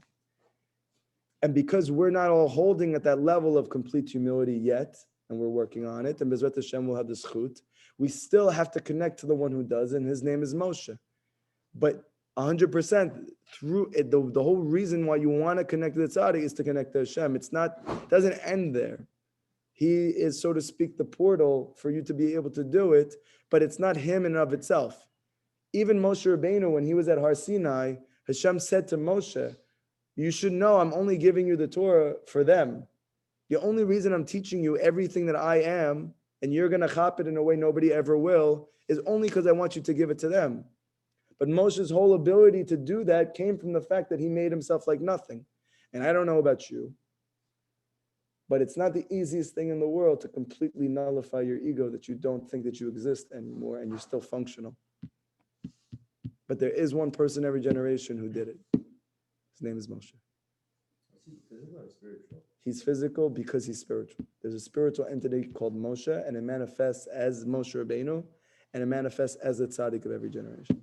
And because we're not all holding at that level of complete humility yet, and we're working on it, and Bezrat Hashem will have the zchut, we still have to connect to the one who does, and his name is Moshe. But 100% through it, the whole reason why you want to connect to the tzaddik is to connect to Hashem. It doesn't end there. He is, so to speak, the portal for you to be able to do it, but it's not him in and of itself. Even Moshe Rabbeinu, when he was at Har Sinai, Hashem said to Moshe, you should know I'm only giving you the Torah for them. The only reason I'm teaching you everything that I am, and you're going to chop it in a way nobody ever will, is only because I want you to give it to them. But Moshe's whole ability to do that came from the fact that he made himself like nothing. And I don't know about you, but it's not the easiest thing in the world to completely nullify your ego that you don't think that you exist anymore and you're still functional. But there is one person every generation who did it. His name is Moshe. Is he physical or spiritual? He's physical because he's spiritual. There's a spiritual entity called Moshe, and it manifests as Moshe Rabbeinu, and it manifests as the tzaddik of every generation.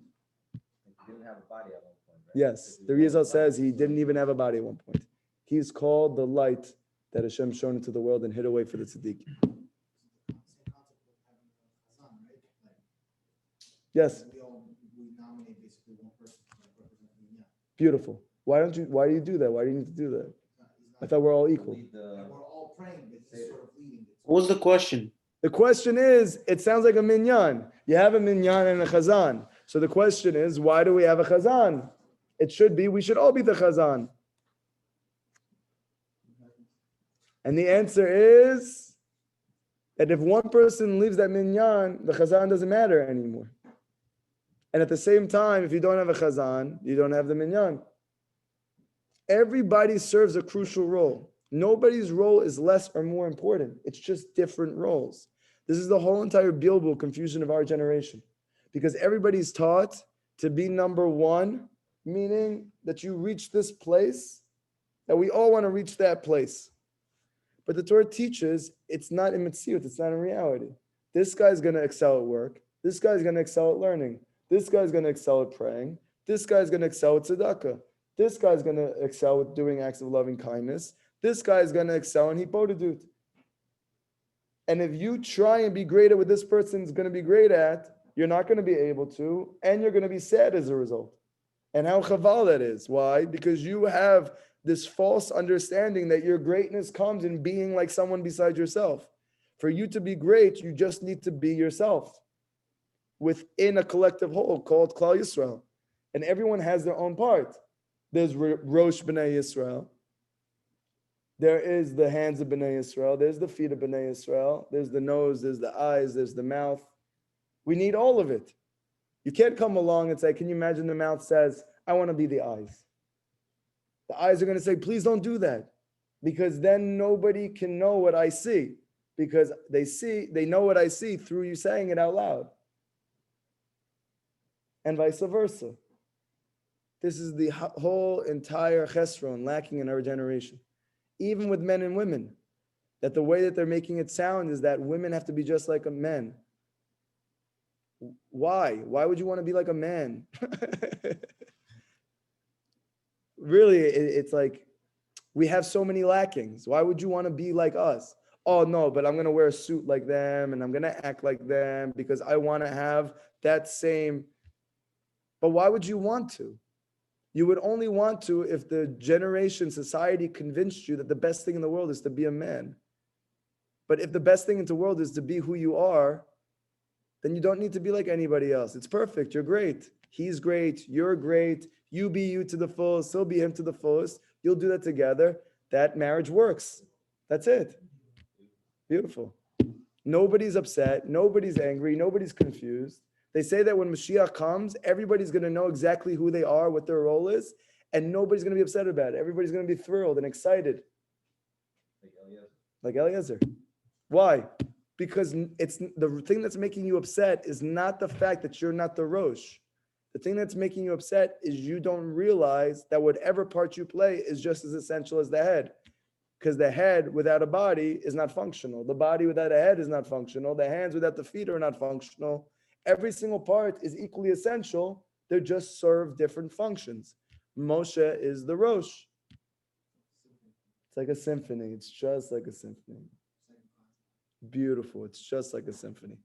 He didn't have a body at one point, right? Yes, the Rizal says he didn't even have a body at one point. He's called the light that Hashem shone into the world and hid away for the tzaddik. Yes. Beautiful. Why do you do that? Why do you need to do that? I thought we're all equal. We're all praying, but he's sort of leading. What was the question? The question is, it sounds like a minyan. You have a minyan and a chazan. So the question is, why do we have a chazan? It should be, we should all be the chazan. And the answer is that if one person leaves that minyan, the chazan doesn't matter anymore. And at the same time, if you don't have a chazan, you don't have the minyan. Everybody serves a crucial role. Nobody's role is less or more important. It's just different roles. This is the whole entire bilbul confusion of our generation. Because everybody's taught to be number one, meaning that you reach this place, that we all want to reach that place. But the Torah teaches it's not in Mitzvot, it's not in reality. This guy's going to excel at work. This guy's going to excel at learning. This guy's going to excel at praying. This guy's going to excel at tzedakah. This guy's going to excel with doing acts of loving kindness. This guy's going to excel in hipodidut. And if you try and be great at what this person's going to be great at, you're not going to be able to, and you're going to be sad as a result. And how chaval that is. Why? Because you have this false understanding that your greatness comes in being like someone besides yourself. For you to be great, you just need to be yourself within a collective whole called Klal Yisrael. And everyone has their own part. There's Rosh B'nai Yisrael. There is the hands of B'nai Yisrael. There's the feet of B'nai Yisrael. There's the nose, there's the eyes, there's the mouth. We need all of it. You can't come along and say, can you imagine the mouth says, I want to be the eyes. The eyes are going to say, please don't do that. Because then nobody can know what I see. Because they know what I see through you saying it out loud. And vice versa. This is the whole entire chesron lacking in our generation. Even with men and women. That the way that they're making it sound is that women have to be just like a man. Why? Why would you want to be like a man? Really, it's like we have so many lackings. Why would you want to be like us? Oh, no, but I'm going to wear a suit like them and I'm going to act like them because I want to have that same. But why would you want to? You would only want to if the generation, society convinced you that the best thing in the world is to be a man. But if the best thing in the world is to be who you are, then you don't need to be like anybody else. It's perfect. You're great. He's great. You're great. You be you to the fullest. He'll be him to the fullest. You'll do that together. That marriage works. That's it. Beautiful. Nobody's upset. Nobody's angry. Nobody's confused. They say that when Mashiach comes, everybody's going to know exactly who they are, what their role is, and nobody's going to be upset about it. Everybody's going to be thrilled and excited. Like Eliezer. Why? Because it's the thing that's making you upset is not the fact that you're not the Rosh. The thing that's making you upset is you don't realize that whatever part you play is just as essential as the head. Because the head without a body is not functional. The body without a head is not functional. The hands without the feet are not functional. Every single part is equally essential. They just serve different functions. Moshe is the Rosh. It's like a symphony. It's just like a symphony. Beautiful. It's just like a symphony.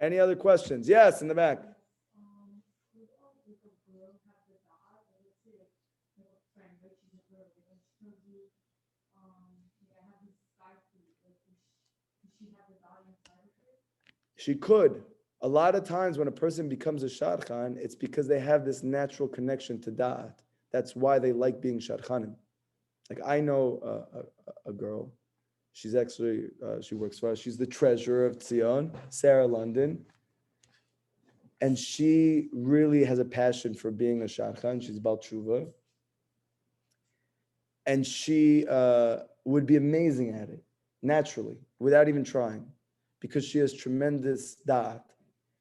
Any other questions? Yes, in the back. She could. A lot of times when a person becomes a shadchan, it's because they have this natural connection to da'at. That's why they like being shadchanim. Like I know a girl. She's actually, she works for us. She's the treasurer of Tzion, Sarah London. And she really has a passion for being a shadchan. She's Bal Tshuva. and she would be amazing at it naturally, without even trying, because she has tremendous da'at.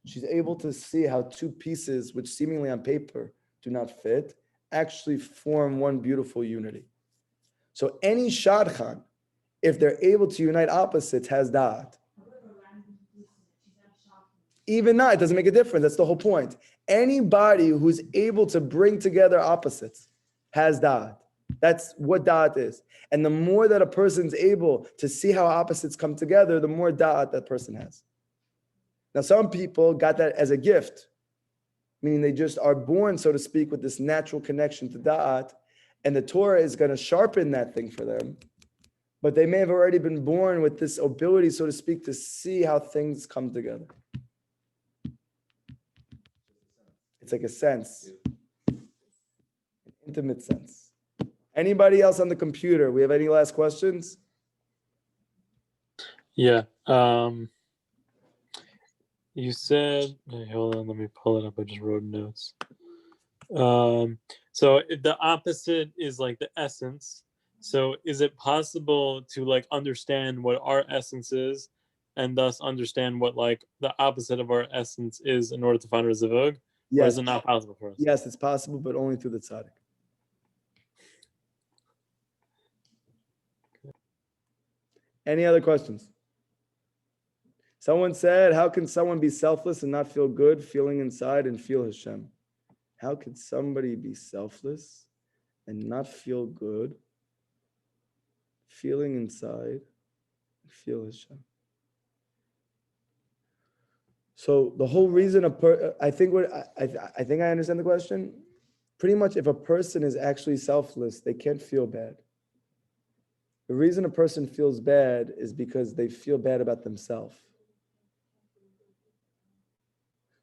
She's able to see how two pieces, which seemingly on paper do not fit, actually form one beautiful unity. So any shadchan, if they're able to unite opposites, has da'at. Even not, it doesn't make a difference. That's the whole point. Anybody who's able to bring together opposites has da'at. That's what da'at is. And the more that a person's able to see how opposites come together, the more da'at that person has. Now, some people got that as a gift, meaning they just are born, so to speak, with this natural connection to da'at, and the Torah is going to sharpen that thing for them. But they may have already been born with this ability, so to speak, to see how things come together. It's like a sense, an intimate sense. Anybody else on the computer? We have any last questions? Yeah. You said, hold on, let me pull it up. I just wrote notes. So the opposite is like the essence. So is it possible to like understand what our essence is and thus understand what like the opposite of our essence is in order to find our zivug? Or is it not possible for us? Yes, it's possible, but only through the tzaddik. Any other questions? Someone said, how can someone be selfless and not feel good, feeling inside and feel Hashem? How could somebody be selfless and not feel good, feeling inside and feel Hashem? So the whole reason I think I understand the question. Pretty much if a person is actually selfless, they can't feel bad. The reason a person feels bad is because they feel bad about themselves.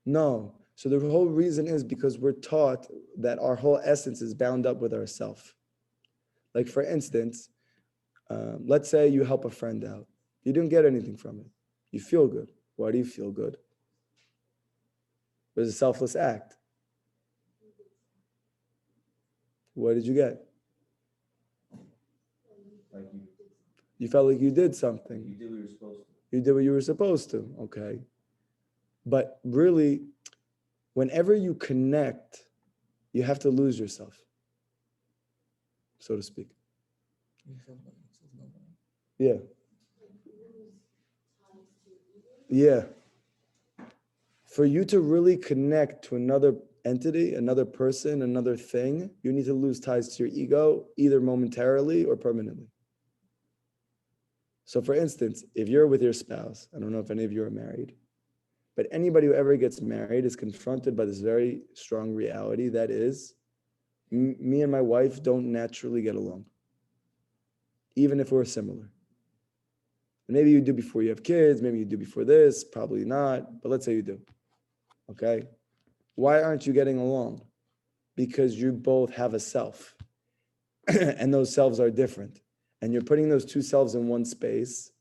No. So the whole reason is because we're taught that our whole essence is bound up with ourself. Like for instance, let's say you help a friend out. You didn't get anything from it. You feel good. Why do you feel good? It was a selfless act. What did you get? Like you felt like you did something. You did what you were supposed to. You did what you were supposed to. Okay. But really, whenever you connect, you have to lose yourself, so to speak. Yeah. Yeah. For you to really connect to another entity, another person, another thing, you need to lose ties to your ego, either momentarily or permanently. So for instance, if you're with your spouse, I don't know if any of you are married, but anybody who ever gets married is confronted by this very strong reality that is, me and my wife don't naturally get along, even if we're similar. And maybe you do before you have kids, maybe you do before this, probably not, but let's say you do. Okay? Why aren't you getting along? Because you both have a self, and those selves are different. And you're putting those two selves in one space,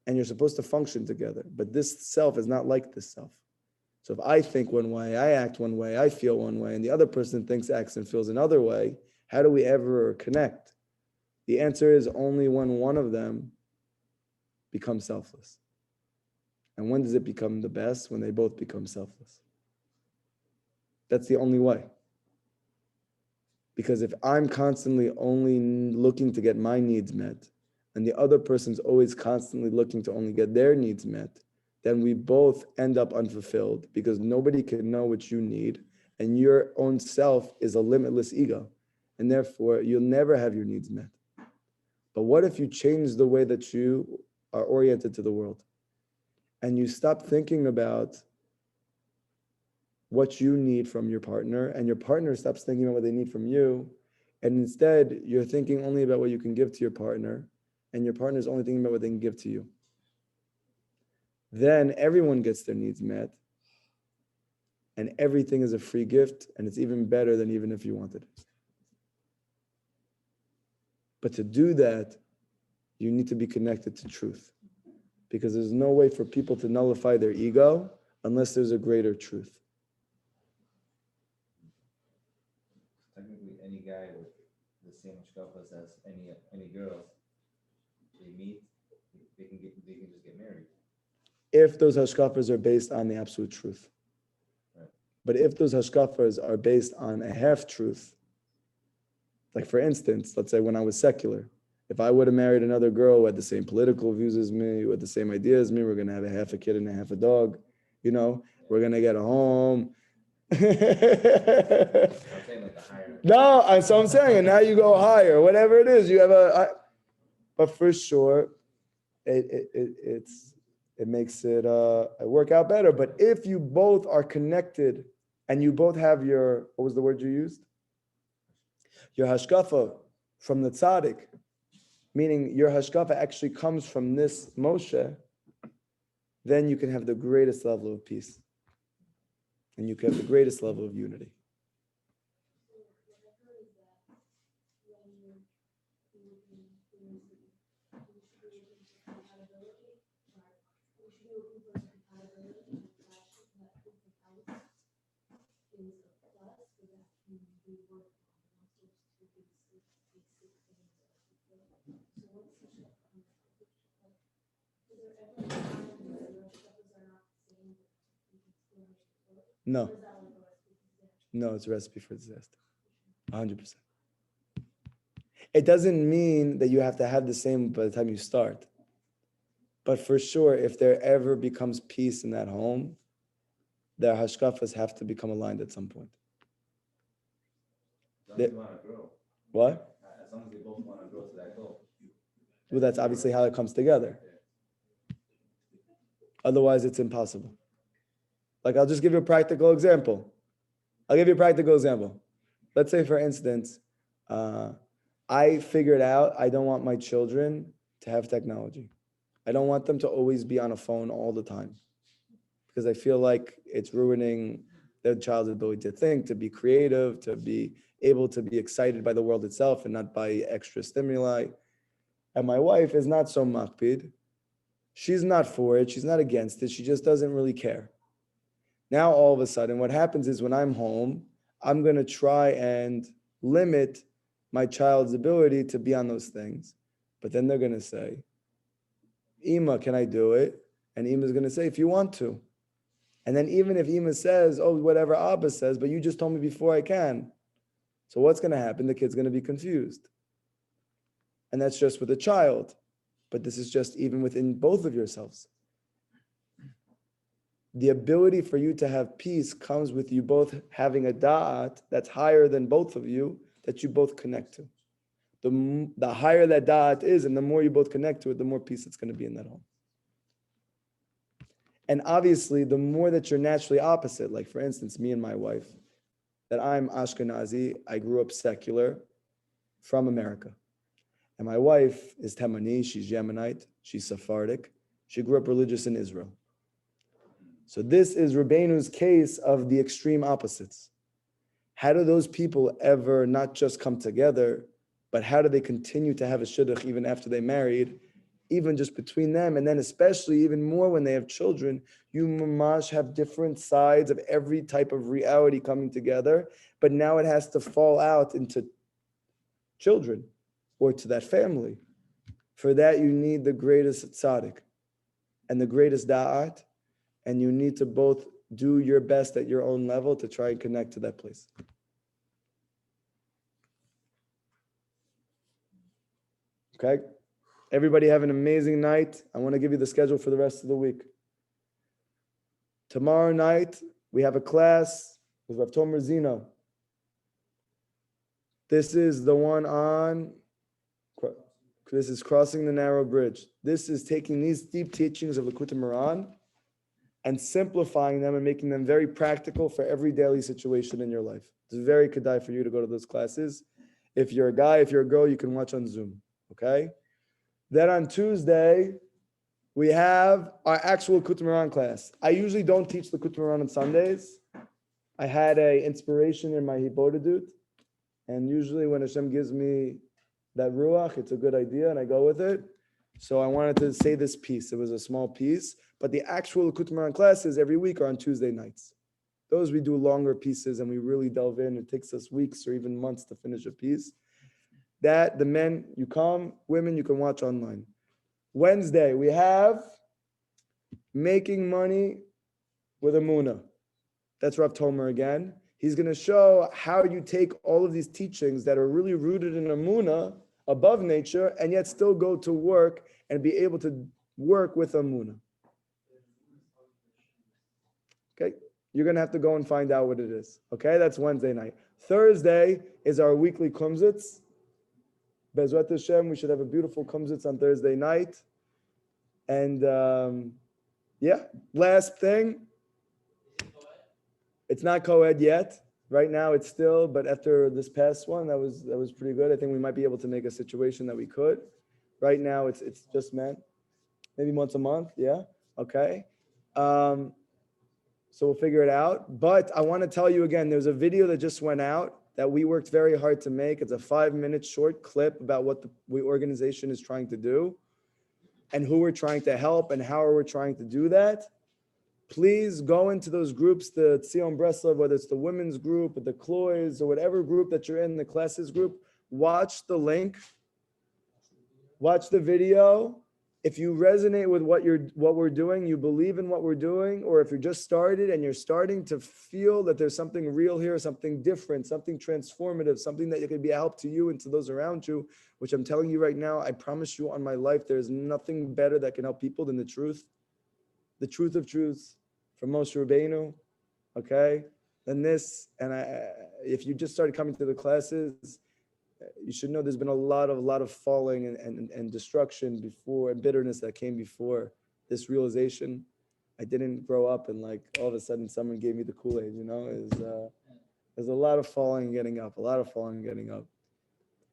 and you're supposed to function together. But this self is not like this self. So if I think one way, I act one way, I feel one way, and the other person thinks, acts, and feels another way, how do we ever connect? The answer is only when one of them becomes selfless. And when does it become the best? When they both become selfless. That's the only way. Because if I'm constantly only looking to get my needs met, and the other person's always constantly looking to only get their needs met, then we both end up unfulfilled because nobody can know what you need, and your own self is a limitless ego, and therefore you'll never have your needs met. But what if you change the way that you are oriented to the world, and you stop thinking about what you need from your partner, and your partner stops thinking about what they need from you, and instead you're thinking only about what you can give to your partner, and your partner is only thinking about what they can give to you. Then everyone gets their needs met, and everything is a free gift, and it's even better than even if you wanted it. But to do that, you need to be connected to truth, because there's no way for people to nullify their ego unless there's a greater truth. Technically, any guy with the same hashkafas as any girls, they meet, they can just get married. If those hashkafas are based on the absolute truth. Right. But if those hashkafas are based on a half truth, like for instance, let's say when I was secular, if I would have married another girl who had the same political views as me, who had the same ideas as me, we're gonna have a half a kid and a half a dog, we're gonna get a home. I'm saying like the higher. No, so I'm saying, and now you go higher, whatever it is, you have but for sure, it makes it work out better. But if you both are connected and you both have your, what was the word you used? Your hashkafa from the tzaddik, meaning your hashkafa actually comes from this Moshe, then you can have the greatest level of peace. And you can have the greatest level of unity. No. No, it's a recipe for disaster. 100%. It doesn't mean that you have to have the same by the time you start. But for sure, if there ever becomes peace in that home, their hashkafas have to become aligned at some point. As long as they want to grow. What? As long as they both want to grow to that goal. Well, that's obviously how it comes together. Otherwise, it's impossible. Like, I'll just give you a practical example. Let's say, for instance, I figured out I don't want my children to have technology. I don't want them to always be on a phone all the time because I feel like it's ruining their child's ability to think, to be creative, to be able to be excited by the world itself and not by extra stimuli. And my wife is not so makpid. She's not for it. She's not against it. She just doesn't really care. Now, all of a sudden, what happens is when I'm home, I'm going to try and limit my child's ability to be on those things. But then they're going to say, Ima, can I do it? And Ima's going to say, if you want to. And then even if Ima says, oh, whatever Abba says, but you just told me before I can. So what's going to happen? The kid's going to be confused. And that's just with a child. But this is just even within both of yourselves. The ability for you to have peace comes with you both having a da'at that's higher than both of you, that you both connect to. The higher that da'at is, and the more you both connect to it, the more peace it's going to be in that home. And obviously, the more that you're naturally opposite, like for instance, me and my wife, that I'm Ashkenazi, I grew up secular from America. And my wife is Temani, she's Yemenite, she's Sephardic. She grew up religious in Israel. So this is Rabbeinu's case of the extreme opposites. How do those people ever not just come together, but how do they continue to have a shidduch even after they married, even just between them? And then especially even more when they have children, you mamash have different sides of every type of reality coming together, but now it has to fall out into children or to that family. For that, you need the greatest tzaddik and the greatest da'at, and you need to both do your best at your own level to try and connect to that place. Okay? Everybody have an amazing night. I want to give you the schedule for the rest of the week. Tomorrow night, we have a class with Rav Tomer Zino. This is the one on, this is Crossing the Narrow Bridge. This is taking these deep teachings of the Likutei Moharan and simplifying them and making them very practical for every daily situation in your life. It's very kedai for you to go to those classes. If you're a guy, if you're a girl, you can watch on Zoom, okay? Then on Tuesday, we have our actual Likutei Moharan class. I usually don't teach the Likutei Moharan on Sundays. I had an inspiration in my Hibodedut, and usually when Hashem gives me that ruach, it's a good idea, and I go with it. So I wanted to say this piece. It was a small piece, but the actual Likutei Moharan classes every week are on Tuesday nights. Those we do longer pieces, and we really delve in. It takes us weeks or even months to finish a piece. That the men, you come, women, you can watch online. Wednesday, we have making money with Amuna. That's Rav Tomer again. He's going to show how you take all of these teachings that are really rooted in Amuna, above nature, and yet still go to work and be able to work with Amuna. Okay? You're going to have to go and find out what it is. Okay? That's Wednesday night. Thursday is our weekly kumzitz. Bezrat Hashem, we should have a beautiful kumzitz on Thursday night. And last thing, it's not co-ed yet. Right now it's still, but after this past one, that was pretty good. I think we might be able to make a situation that we could. Right now it's just men. Maybe once a month, yeah? Okay. So we'll figure it out. But I want to tell you again, there's a video that just went out that we worked very hard to make. It's a 5-minute short clip about what the organization is trying to do and who we're trying to help and how we're trying to do that. Please go into those groups, the Tzion Breslov, whether it's the women's group or the Klois or whatever group that you're in, the classes group, watch the link, watch the video. If you resonate with what we're doing, you believe in what we're doing, or if you're just started and you're starting to feel that there's something real here, something different, something transformative, something that could be a help to you and to those around you, which I'm telling you right now, I promise you on my life, there's nothing better that can help people than the truth of truths from Moshe Rabbeinu, okay? Than this, and if you just started coming to the classes, you should know there's been a lot of falling and destruction before, and bitterness that came before this realization. I didn't grow up and like all of a sudden someone gave me the Kool-Aid, you know? There's a lot of falling and getting up,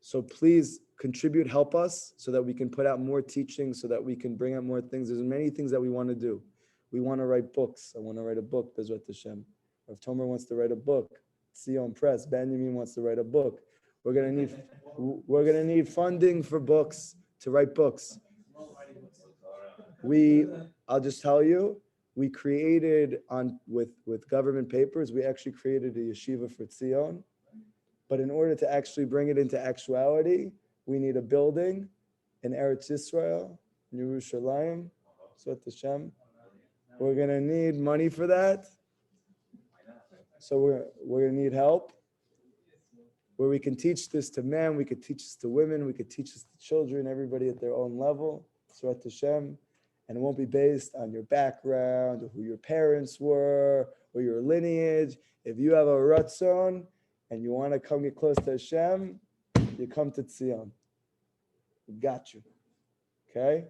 So please contribute, help us so that we can put out more teaching, so that we can bring out more things. There's many things that we want to do. We want to write books. I want to write a book, Bezrat Hashem. Rav Tomer wants to write a book. Tzion Press, Benjamin wants to write a book. We're gonna need funding for books, to write books. I'll just tell you, we created with government papers, we actually created a yeshiva for Tzion. But in order to actually bring it into actuality, we need a building in Eretz Yisrael, in Yerushalayim, Bezrat Hashem. We're gonna need money for that. So we're gonna need help, where we can teach this to men, we could teach this to women, we could teach this to children, everybody at their own level, Bezrat Hashem, and it won't be based on your background, or who your parents were, or your lineage. If you have a ratzon, and you want to come get close to Hashem, you come to Tzion. We got you, okay?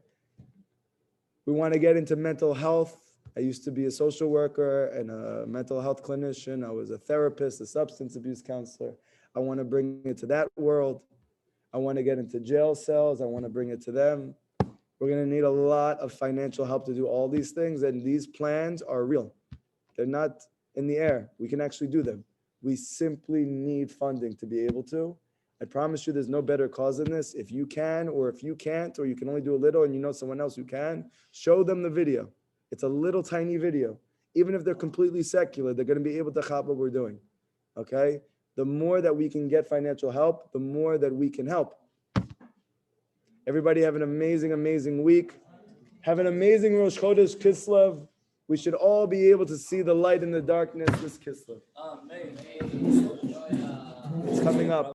We want to get into mental health. I used to be a social worker and a mental health clinician. I was a therapist, a substance abuse counselor. I want to bring it to that world. I want to get into jail cells. I want to bring it to them. We're going to need a lot of financial help to do all these things, and these plans are real. They're not in the air. We can actually do them. We simply need funding to be able to. I promise you there's no better cause than this. If you can, or if you can't, or you can only do a little and you know someone else who can, show them the video. It's a little tiny video. Even if they're completely secular, they're going to be able to chop what we're doing, okay? The more that we can get financial help, the more that we can help. Everybody have an amazing, amazing week. Have an amazing Rosh Chodesh Kislev. We should all be able to see the light in the darkness this Kislev. Amen. It's coming up.